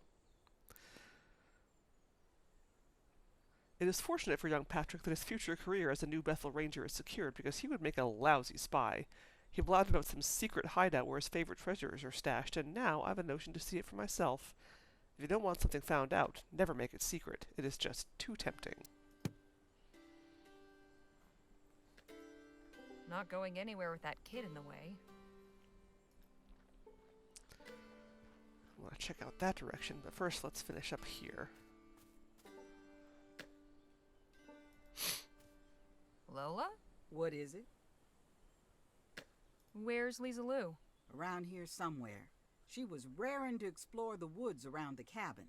It is fortunate for young Patrick that his future career as a New Bethel Ranger is secured, because he would make a lousy spy. He blabbed about some secret hideout where his favorite treasures are stashed, and now I've a notion to see it for myself. If you don't want something found out, never make it secret. It is just too tempting. Not going anywhere with that kid in the way. I want to check out that direction, but first let's finish up here. Lola? What is it? Where's Lisa Lou? Around here somewhere. She was raring to explore the woods around the cabin.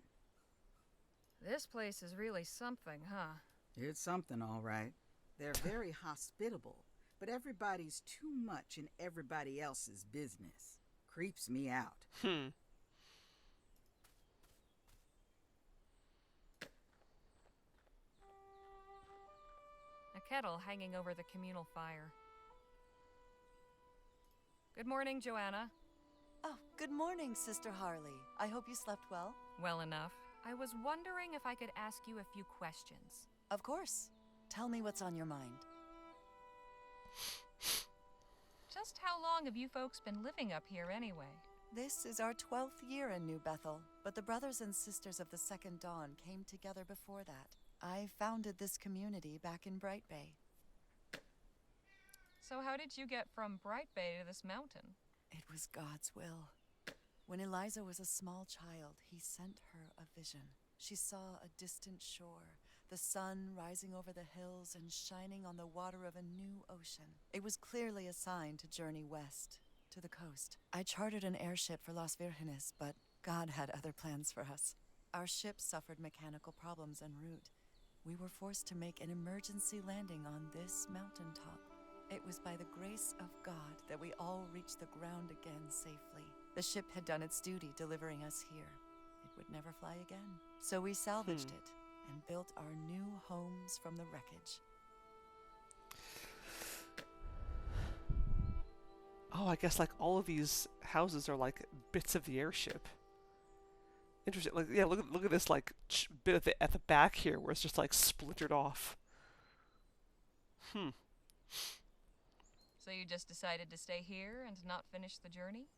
This place is really something, huh? It's something, all right. They're very hospitable, but everybody's too much in everybody else's business. Creeps me out. A kettle hanging over the communal fire. Good morning, Joanna. Oh, good morning, Sister Harley. I hope you slept well. Well enough. I was wondering if I could ask you a few questions. Of course. Tell me what's on your mind. Just how long have you folks been living up here anyway? This is our 12th year in New Bethel, but the brothers and sisters of the Second Dawn came together before that. I founded this community back in Bright Bay. So how did you get from Bright Bay to this mountain? It was God's will. When Eliza was a small child, he sent her a vision. She saw a distant shore, the sun rising over the hills and shining on the water of a new ocean. It was clearly a sign to journey west, to the coast. I chartered an airship for Las Virgenes, but God had other plans for us. Our ship suffered mechanical problems en route. We were forced to make an emergency landing on this mountaintop. It was by the grace of God that we all reached the ground again safely. The ship had done its duty delivering us here. It would never fly again. So we salvaged it and built our new homes from the wreckage. Oh, I guess like all of these houses are like bits of the airship. Interesting. Like, yeah, look at this like bit at the back here where it's just like splintered off. So you just decided to stay here and not finish the journey?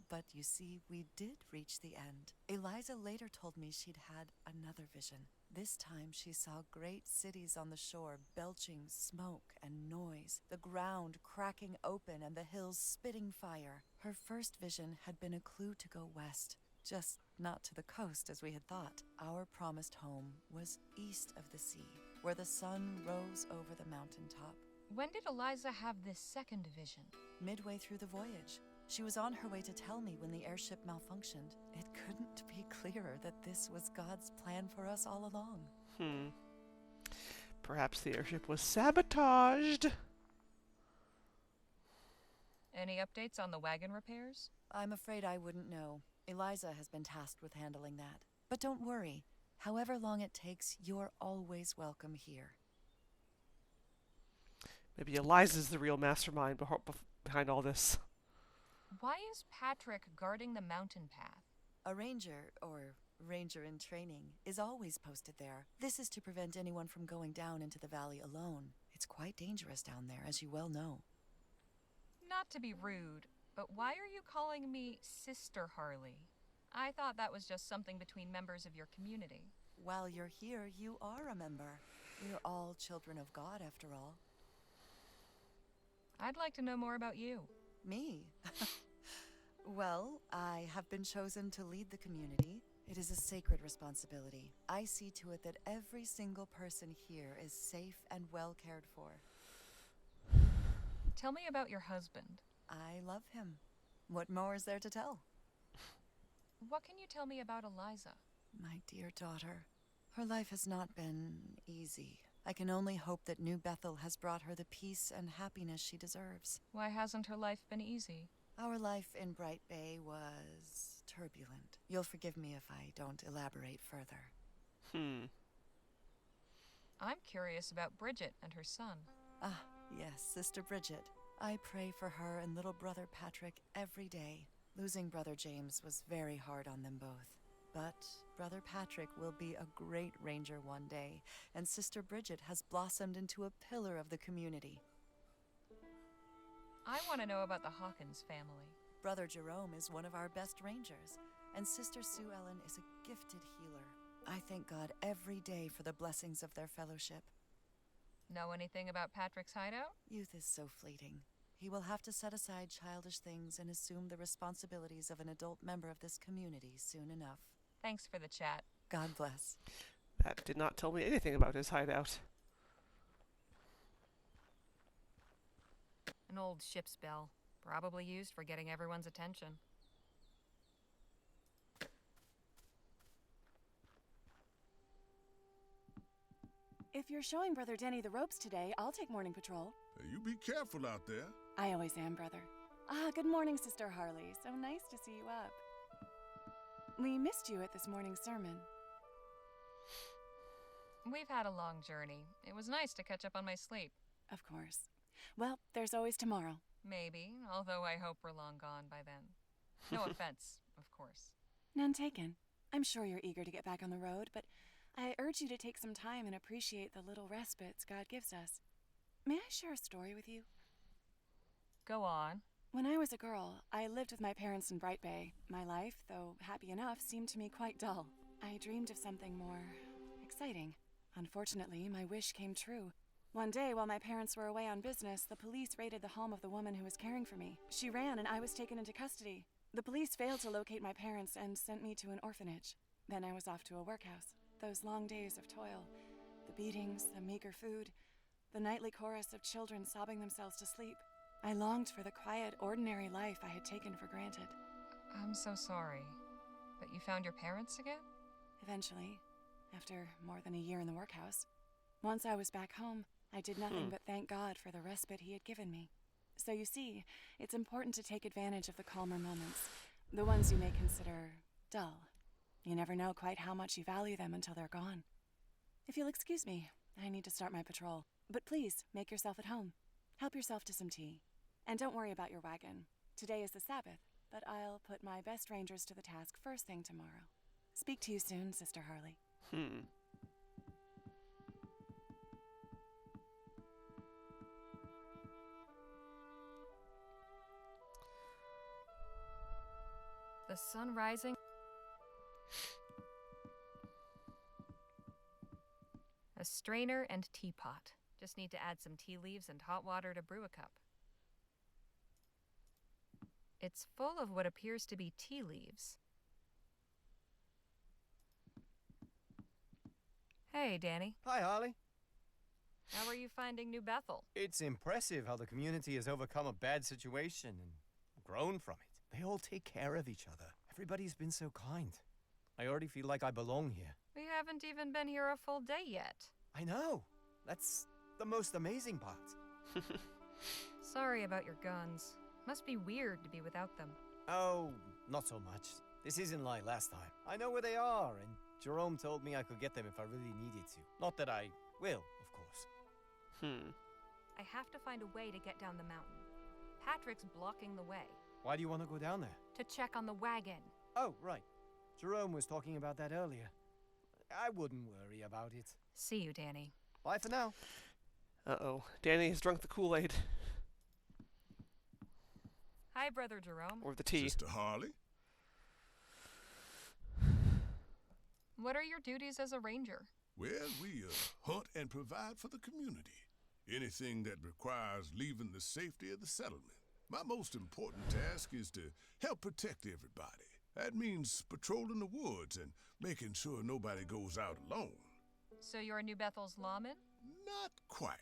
But you see, we did reach the end. Eliza later told me she'd had another vision. This time she saw great cities on the shore belching smoke and noise, the ground cracking open and the hills spitting fire. Her first vision had been a clue to go west, just not to the coast as we had thought. Our promised home was east of the sea, where the sun rose over the mountaintop. When did Eliza have this second vision? Midway through the voyage. She was on her way to tell me when the airship malfunctioned. It couldn't be clearer that this was God's plan for us all along. Perhaps the airship was sabotaged. Any updates on the wagon repairs? I'm afraid I wouldn't know. Eliza has been tasked with handling that. But don't worry. However long it takes, you're always welcome here. Maybe Eliza's the real mastermind behind all this. Why is Patrick guarding the mountain path? A ranger, or ranger in training, is always posted there. This is to prevent anyone from going down into the valley alone. It's quite dangerous down there, as you well know. Not to be rude, but why are you calling me Sister Harley? I thought that was just something between members of your community. While you're here, you are a member. We're all children of God, after all. I'd like to know more about you. Me? Well, I have been chosen to lead the community. It is a sacred responsibility. I see to it that every single person here is safe and well cared for. Tell me about your husband. I love him. What more is there to tell? What can you tell me about Eliza? My dear daughter, her life has not been easy. I can only hope that New Bethel has brought her the peace and happiness she deserves. Why hasn't her life been easy? Our life in Bright Bay was turbulent. You'll forgive me if I don't elaborate further. I'm curious about Bridget and her son. Ah, yes, Sister Bridget. I pray for her and little brother Patrick every day. Losing brother James was very hard on them both. But brother Patrick will be a great ranger one day, and Sister Bridget has blossomed into a pillar of the community. I want to know about the Hawkins family. Brother Jerome is one of our best rangers, and Sister Sue Ellen is a gifted healer. I thank God every day for the blessings of their fellowship. Know anything about Patrick's hideout? Youth is so fleeting. He will have to set aside childish things and assume the responsibilities of an adult member of this community soon enough. Thanks for the chat. God bless. That did not tell me anything about his hideout. An old ship's bell, probably used for getting everyone's attention. If you're showing Brother Denny the ropes today, I'll take morning patrol. You be careful out there. I always am, brother. Ah, good morning, Sister Harley. So nice to see you up. We missed you at this morning's sermon. We've had a long journey. It was nice to catch up on my sleep. Of course. Well, there's always tomorrow. Maybe, although I hope we're long gone by then. No offense, of course. None taken. I'm sure you're eager to get back on the road, but I urge you to take some time and appreciate the little respites God gives us. May I share a story with you? Go on. When I was a girl, I lived with my parents in Bright Bay. My life, though happy enough, seemed to me quite dull. I dreamed of something more exciting. Unfortunately, my wish came true. One day, while my parents were away on business, the police raided the home of the woman who was caring for me. She ran and I was taken into custody. The police failed to locate my parents and sent me to an orphanage. Then I was off to a workhouse. Those long days of toil, the beatings, the meager food, the nightly chorus of children sobbing themselves to sleep. I longed for the quiet, ordinary life I had taken for granted. I'm so sorry. But you found your parents again? Eventually, after more than a year in the workhouse. Once I was back home, I did nothing but thank God for the respite he had given me. So you see, it's important to take advantage of the calmer moments, the ones you may consider dull. You never know quite how much you value them until they're gone. If you'll excuse me, I need to start my patrol. But please, make yourself at home. Help yourself to some tea. And don't worry about your wagon. Today is the Sabbath, but I'll put my best rangers to the task first thing tomorrow. Speak to you soon, Sister Harley. The sun rising. A strainer and teapot. Just need to add some tea leaves and hot water to brew a cup. It's full of what appears to be tea leaves. Hey, Danny. Hi, Harley. How are you finding New Bethel? It's impressive how the community has overcome a bad situation and grown from it. They all take care of each other. Everybody's been so kind. I already feel like I belong here. We haven't even been here a full day yet. I know. That's the most amazing part. Sorry about your guns. Must be weird to be without them. Oh, not so much. This isn't like last time. I know where they are, and Jerome told me I could get them if I really needed to. Not that I will, of course. I have to find a way to get down the mountain. Patrick's blocking the way. Why do you want to go down there? To check on the wagon. Oh, right. Jerome was talking about that earlier. I wouldn't worry about it. See you, Danny. Bye for now. Uh-oh. Danny has drunk the Kool-Aid. Hi, Brother Jerome. Or the tea. Sister Harley? What are your duties as a ranger? Well, we hunt and provide for the community. Anything that requires leaving the safety of the settlement. My most important task is to help protect everybody. That means patrolling the woods and making sure nobody goes out alone. So you're New Bethel's lawman? Not quite.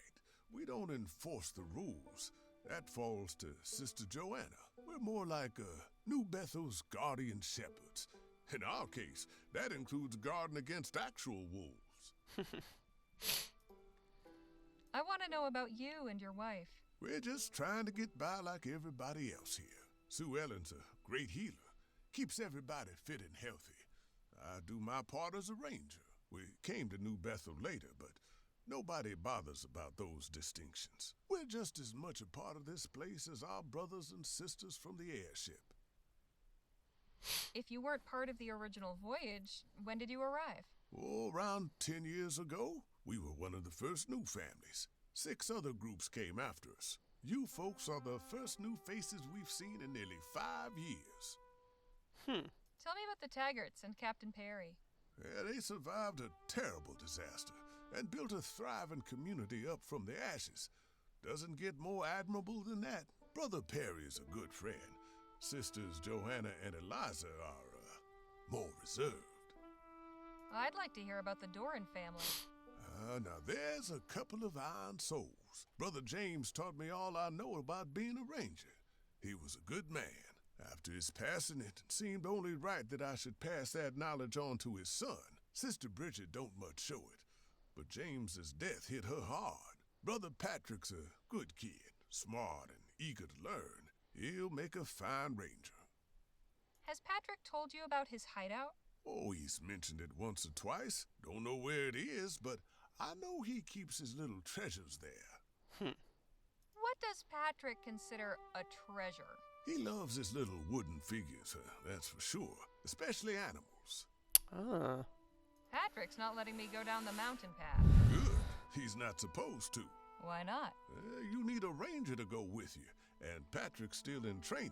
We don't enforce the rules. That falls to Sister Joanna. We're more like New Bethel's guardian shepherds. In our case, that includes guarding against actual wolves. I want to know about you and your wife. We're just trying to get by like everybody else here. Sue Ellen's a great healer. Keeps everybody fit and healthy. I do my part as a ranger. We came to New Bethel later, but Nobody bothers about those distinctions. We're just as much a part of this place as our brothers and sisters from the airship. If you weren't part of the original voyage, when did you arrive? Oh, around 10 years ago, we were one of the first new families. 6 other groups came after us. You folks are the first new faces we've seen in nearly 5 years. Tell me about the Taggarts and Captain Perry. Yeah, they survived a terrible disaster and built a thriving community up from the ashes. Doesn't get more admirable than that. Brother Perry is a good friend. Sisters Johanna and Eliza are more reserved. I'd like to hear about the Doran family. Now there's a couple of iron souls. Brother James taught me all I know about being a ranger. He was a good man. After his passing, it seemed only right that I should pass that knowledge on to his son. Sister Bridget don't much show it, but James's death hit her hard. Brother Patrick's a good kid, smart and eager to learn. He'll make a fine ranger. Has Patrick told you about his hideout? Oh, he's mentioned it once or twice. Don't know where it is, but I know he keeps his little treasures there. What does Patrick consider a treasure? He loves his little wooden figures, that's for sure, especially animals. Patrick's not letting me go down the mountain path. Good. He's not supposed to. Why not? You need a ranger to go with you, and Patrick's still in training.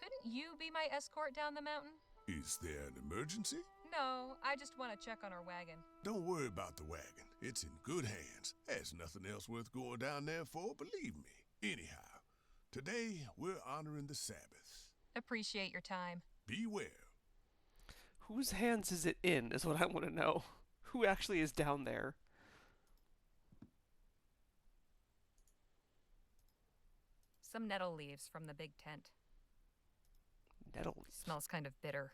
Couldn't you be my escort down the mountain? Is there an emergency? No, I just want to check on our wagon. Don't worry about the wagon. It's in good hands. There's nothing else worth going down there for, believe me. Anyhow, today we're honoring the Sabbath. Appreciate your time. Beware. Whose hands is it in, is what I want to know. Who actually is down there? Some nettle leaves from the big tent. Nettle leaves? Smells kind of bitter.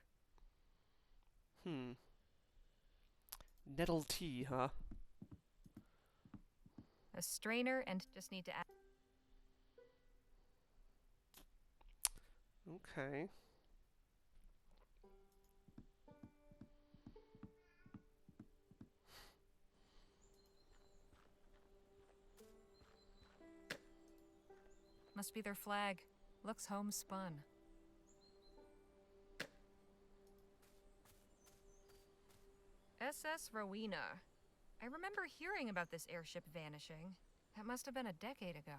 Nettle tea, huh? A strainer and just need to add... Okay. Must be their flag. Looks homespun. SS Rowena. I remember hearing about this airship vanishing. That must have been a decade ago.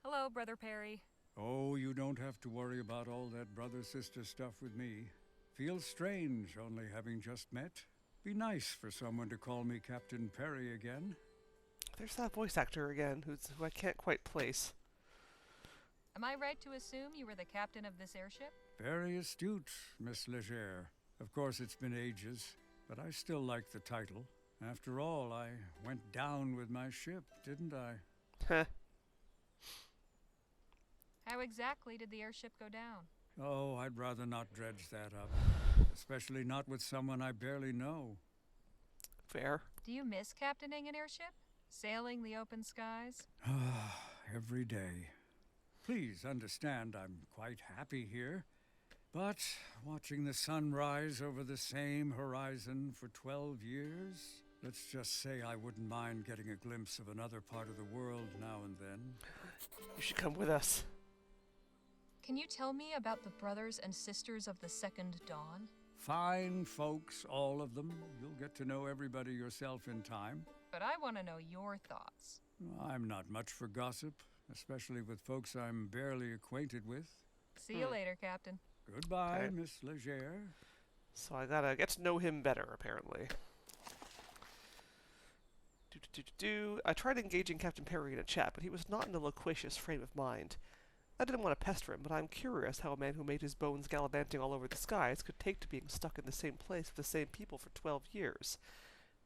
Hello, Brother Perry. Oh, you don't have to worry about all that brother-sister stuff with me. Feels strange only having just met. Be nice for someone to call me Captain Perry again. There's that voice actor again, who I can't quite place. Am I right to assume you were the captain of this airship? Very astute, Miss Legere. Of course, it's been ages, but I still like the title. After all, I went down with my ship, didn't I? How exactly did the airship go down? Oh, I'd rather not dredge that up. Especially not with someone I barely know. Fair. Do you miss captaining an airship? Sailing the open skies? Every day. Please understand I'm quite happy here. But watching the sun rise over the same horizon for 12 years, let's just say I wouldn't mind getting a glimpse of another part of the world now and then. You should come with us. Can you tell me about the brothers and sisters of the Second Dawn? Fine folks, all of them. You'll get to know everybody yourself in time. But I want to know your thoughts. I'm not much for gossip, especially with folks I'm barely acquainted with. See you later, Captain. Goodbye, Okay. Miss Legere. So I gotta get to know him better, apparently. I tried engaging Captain Perry in a chat, but he was not in a loquacious frame of mind. I didn't want to pester him, but I'm curious how a man who made his bones gallivanting all over the skies could take to being stuck in the same place with the same people for 12 years.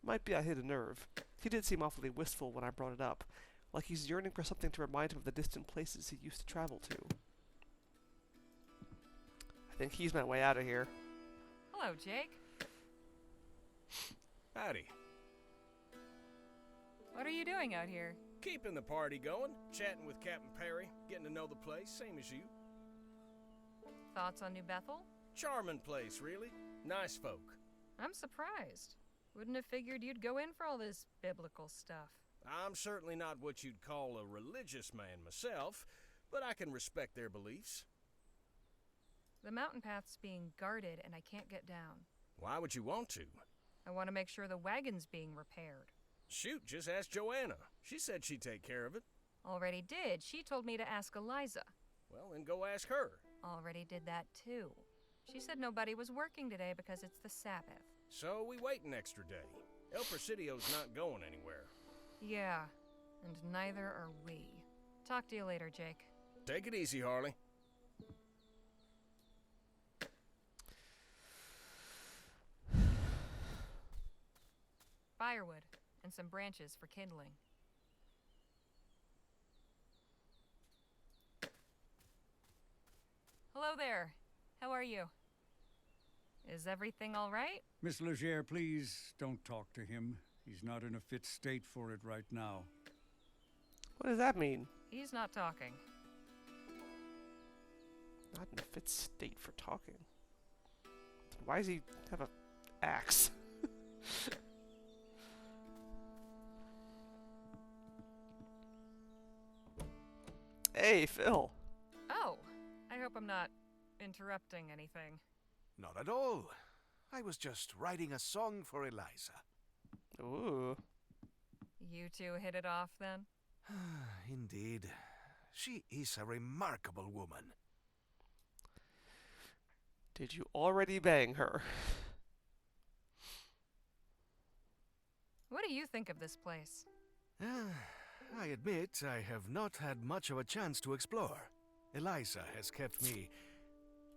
Might be I hit a nerve. He did seem awfully wistful when I brought it up, like he's yearning for something to remind him of the distant places he used to travel to. I think he's my way out of here. Hello, Jake. Howdy. What are you doing out here? Keeping the party going, chatting with Captain Perry, getting to know the place, same as you. Thoughts on New Bethel? Charming place, really. Nice folk. I'm surprised. Wouldn't have figured you'd go in for all this biblical stuff. I'm certainly not what you'd call a religious man myself, but I can respect their beliefs. The mountain path's being guarded and I can't get down. Why would you want to? I want to make sure the wagon's being repaired. Shoot, just ask Joanna. She said she'd take care of it. Already did. She told me to ask Eliza. Well, then go ask her. Already did that too. She said nobody was working today because it's the Sabbath. So we wait an extra day. El Presidio's not going anywhere. Yeah, and neither are we. Talk to you later, Jake. Take it easy, Harley. Firewood and some branches for kindling. Hello there. How are you? Is everything all right? Miss Leger, please don't talk to him. He's not in a fit state for it right now. What does that mean? He's not talking. Not in a fit state for talking. Why does he have a axe? Hey, Phil. Oh, I hope I'm not interrupting anything. Not at all. I was just writing a song for Eliza. Ooh. You two hit it off then? Indeed. She is a remarkable woman. Did you already bang her? What do you think of this place? I admit I have not had much of a chance to explore. Eliza has kept me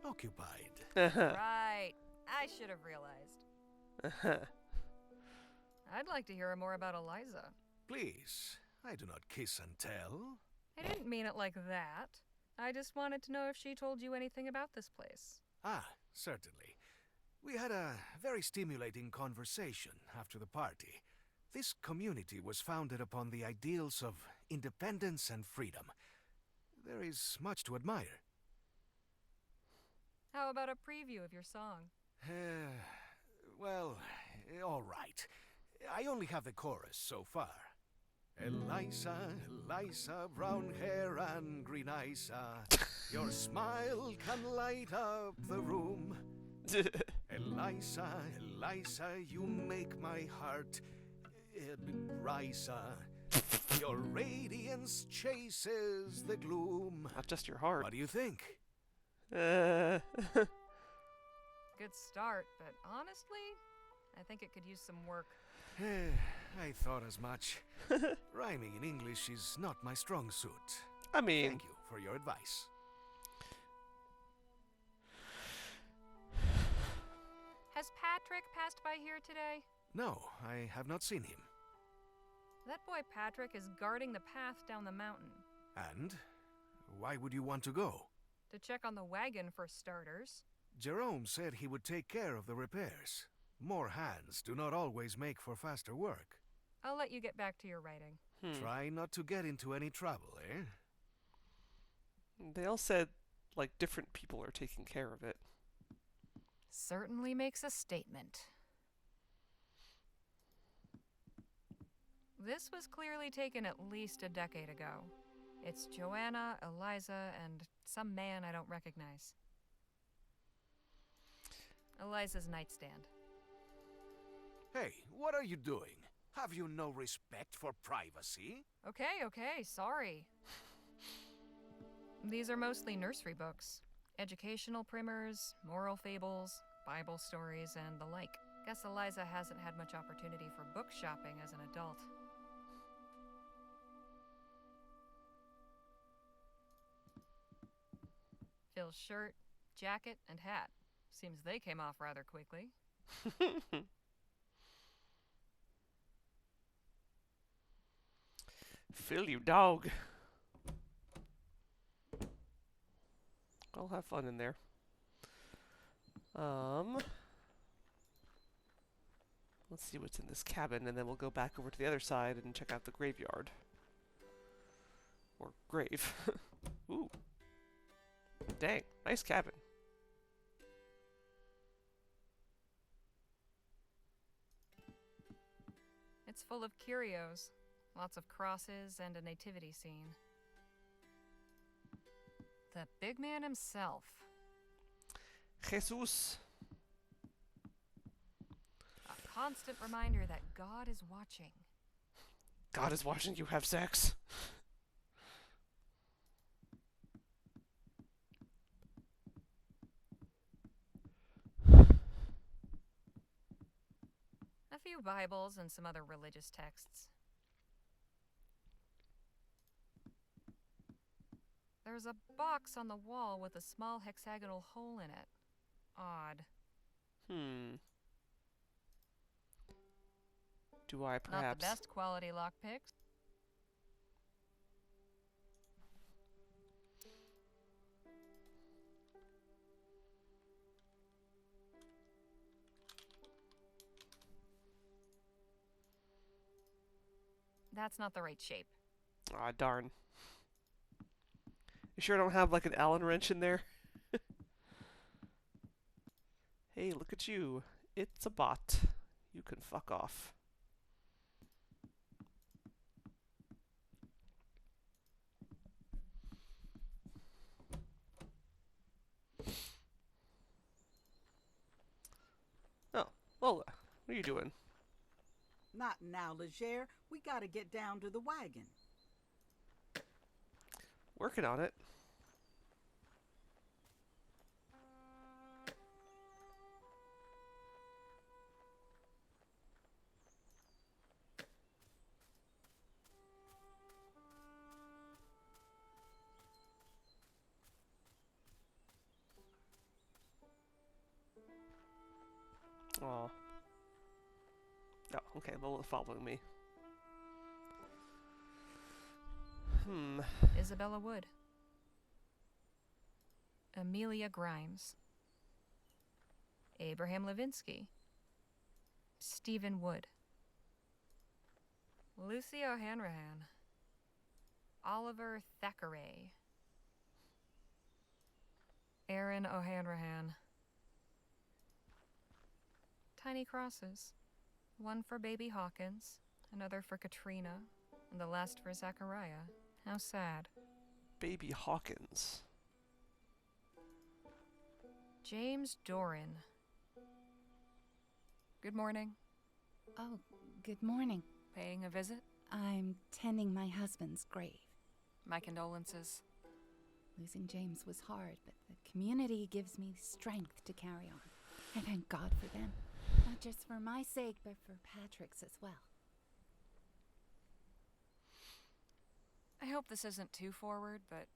occupied. Right. I should have realized. I'd like to hear more about Eliza. Please, I do not kiss and tell. I didn't mean it like that. I just wanted to know if she told you anything about this place. Ah, certainly. We had a very stimulating conversation after the party. This community was founded upon the ideals of independence and freedom. There is much to admire. How about a preview of your song? Well, all right. I only have the chorus so far. Eliza, Eliza, brown hair and green eyes, your smile can light up the room. Eliza, Eliza, you make my heart rise. Your radiance chases the gloom. Not just your heart. What do you think? Good start, but honestly, I think it could use some work. I thought as much. Rhyming in English is not my strong suit. I mean... Thank you for your advice. Has Patrick passed by here today? No, I have not seen him. That boy Patrick is guarding the path down the mountain. And? Why would you want to go? To check on the wagon for starters. Jerome said he would take care of the repairs. More hands do not always make for faster work. I'll let you get back to your writing. Try not to get into any trouble, eh? They all said, like, different people are taking care of it. Certainly makes a statement. This was clearly taken at least a decade ago. It's Joanna, Eliza, and some man I don't recognize. Eliza's nightstand. Hey, what are you doing? Have you no respect for privacy? Okay, sorry. These are mostly nursery books. Educational primers, moral fables, Bible stories, and the like. Guess Eliza hasn't had much opportunity for book shopping as an adult. Phil's shirt, jacket, and hat. Seems they came off rather quickly. Phil, you dog. I'll have fun in there. Let's see what's in this cabin, and then we'll go back over to the other side and check out the graveyard. Or grave. Ooh. Dang, nice cabin. It's full of curios, lots of crosses, and a nativity scene. The big man himself. Jesus. A constant reminder that God is watching. God is watching you have sex. A few Bibles and some other religious texts. There's a box on the wall with a small hexagonal hole in it. Odd. Do I perhaps... Not the best quality lockpicks. That's not the right shape. Ah, darn. You sure I don't have like an Allen wrench in there? Hey, look at you. It's a bot. You can fuck off. Oh, Lola, what are you doing? Not now, Legere. We gotta get down to the wagon. Working on it. Aw. Oh, okay, Lola's following me. Isabella Wood. Amelia Grimes. Abraham Levinsky. Stephen Wood. Lucy O'Hanrahan. Oliver Thackeray. Aaron O'Hanrahan. Tiny crosses. One for baby Hawkins, another for Katrina, and the last for Zachariah. How sad. Baby Hawkins. James Doran. Good morning. Oh, good morning. Paying a visit? I'm tending my husband's grave. My condolences. Losing James was hard, but the community gives me strength to carry on. I thank God for them. Not just for my sake, but for Patrick's as well. I hope this isn't too forward, but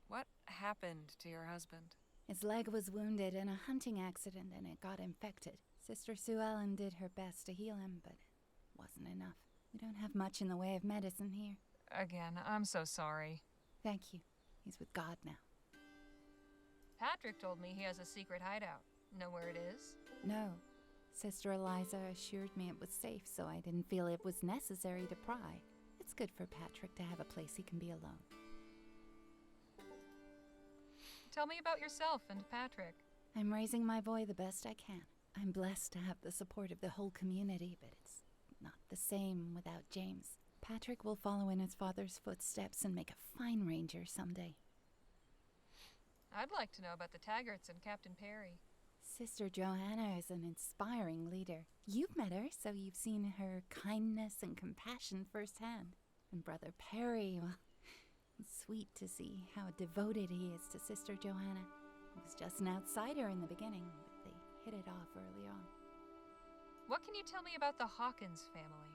what happened to your husband? His leg was wounded in a hunting accident and it got infected. Sister Sue Ellen did her best to heal him, but it wasn't enough. We don't have much in the way of medicine here. Again, I'm so sorry. Thank you. He's with God now. Patrick told me he has a secret hideout. Know where it is? No. Sister Eliza assured me it was safe, so I didn't feel it was necessary to pry. It's good for Patrick to have a place he can be alone. Tell me about yourself and Patrick. I'm raising my boy the best I can. I'm blessed to have the support of the whole community, but it's not the same without James. Patrick will follow in his father's footsteps and make a fine ranger someday. I'd like to know about the Taggarts and Captain Perry. Sister Johanna is an inspiring leader. You've met her, so you've seen her kindness and compassion firsthand. And Brother Perry, well, it's sweet to see how devoted he is to Sister Johanna. He was just an outsider in the beginning, but they hit it off early on. What can you tell me about the Hawkins family?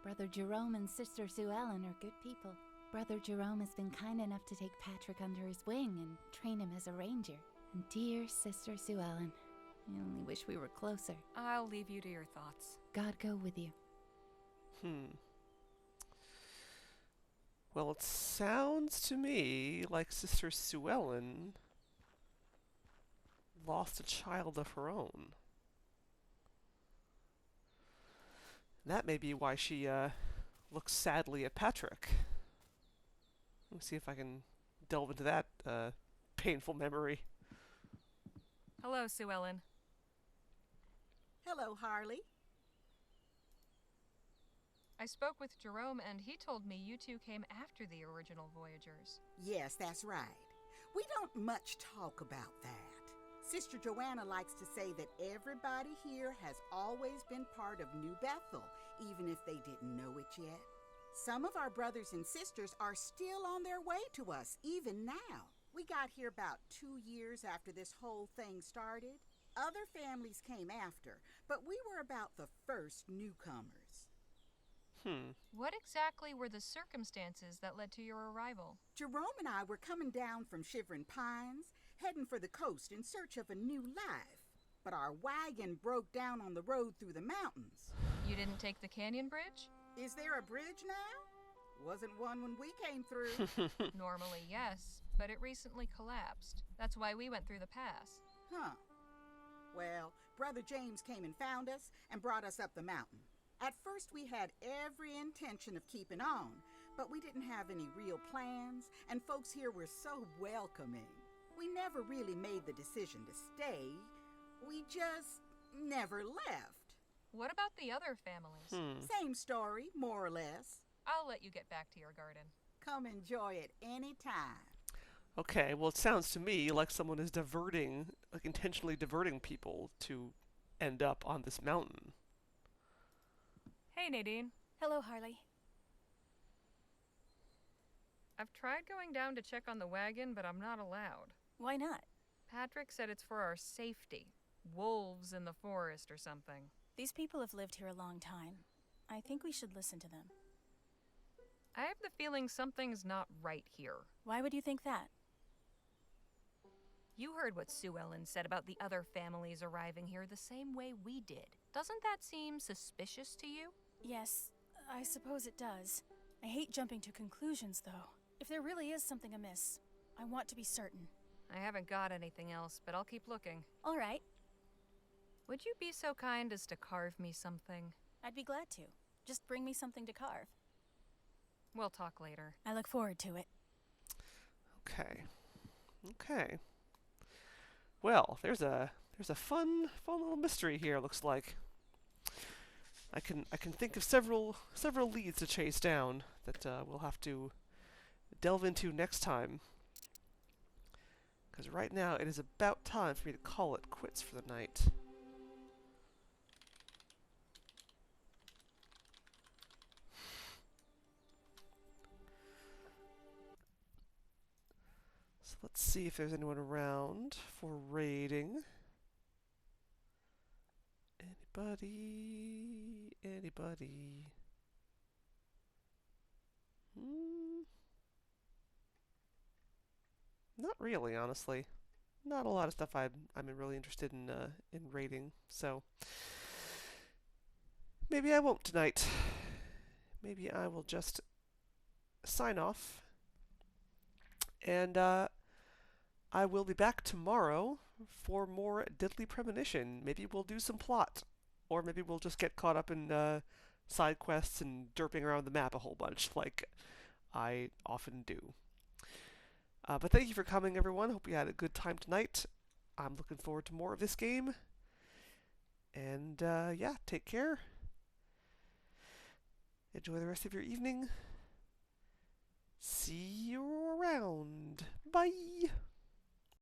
Brother Jerome and Sister Sue Ellen are good people. Brother Jerome has been kind enough to take Patrick under his wing and train him as a ranger. And dear Sister Sue Ellen, I only wish we were closer. I'll leave you to your thoughts. God go with you. Well, it sounds to me like Sister Sue Ellen lost a child of her own. That may be why she looks sadly at Patrick. Let me see if I can delve into that painful memory. Hello, Sue Ellen. Hello, Harley. I spoke with Jerome, and he told me you two came after the original Voyagers. Yes, that's right. We don't much talk about that. Sister Joanna likes to say that everybody here has always been part of New Bethel, even if they didn't know it yet. Some of our brothers and sisters are still on their way to us, even now. We got here about 2 years after this whole thing started. Other families came after, but we were about the first newcomers. What exactly were the circumstances that led to your arrival? Jerome and I were coming down from Shivering Pines, heading for the coast in search of a new life. But our wagon broke down on the road through the mountains. You didn't take the canyon bridge? Is there a bridge now? Wasn't one when we came through. Normally, yes, but it recently collapsed. That's why we went through the pass. Huh. Well, Brother James came and found us and brought us up the mountain. At first, we had every intention of keeping on, but we didn't have any real plans, and folks here were so welcoming. We never really made the decision to stay. We just never left. What about the other families? Same story, more or less. I'll let you get back to your garden. Come enjoy it any time. Okay, well, it sounds to me like someone is intentionally diverting people to end up on this mountain. Hey, Nadine. Hello, Harley. I've tried going down to check on the wagon, but I'm not allowed. Why not? Patrick said it's for our safety. Wolves in the forest or something. These people have lived here a long time. I think we should listen to them. I have the feeling something's not right here. Why would you think that? You heard what Sue Ellen said about the other families arriving here the same way we did. Doesn't that seem suspicious to you? Yes, I suppose it does. I hate jumping to conclusions, though. If there really is something amiss, I want to be certain. I haven't got anything else, but I'll keep looking. All right. Would you be so kind as to carve me something? I'd be glad to. Just bring me something to carve. We'll talk later. I look forward to it. Okay. Well, there's a fun little mystery here, looks like. I can think of several leads to chase down that we'll have to delve into next time. Because right now it is about time for me to call it quits for the night. So let's see if there's anyone around for raiding. Anybody? Not really, honestly. Not a lot of stuff I'm really interested in raiding, so maybe I won't tonight. Maybe I will just sign off, and I will be back tomorrow for more Deadly Premonition. Maybe we'll do some plot, or maybe we'll just get caught up in side quests and derping around the map a whole bunch, like I often do. But thank you for coming, everyone. Hope you had a good time tonight. I'm looking forward to more of this game. And yeah, take care. Enjoy the rest of your evening. See you around. Bye.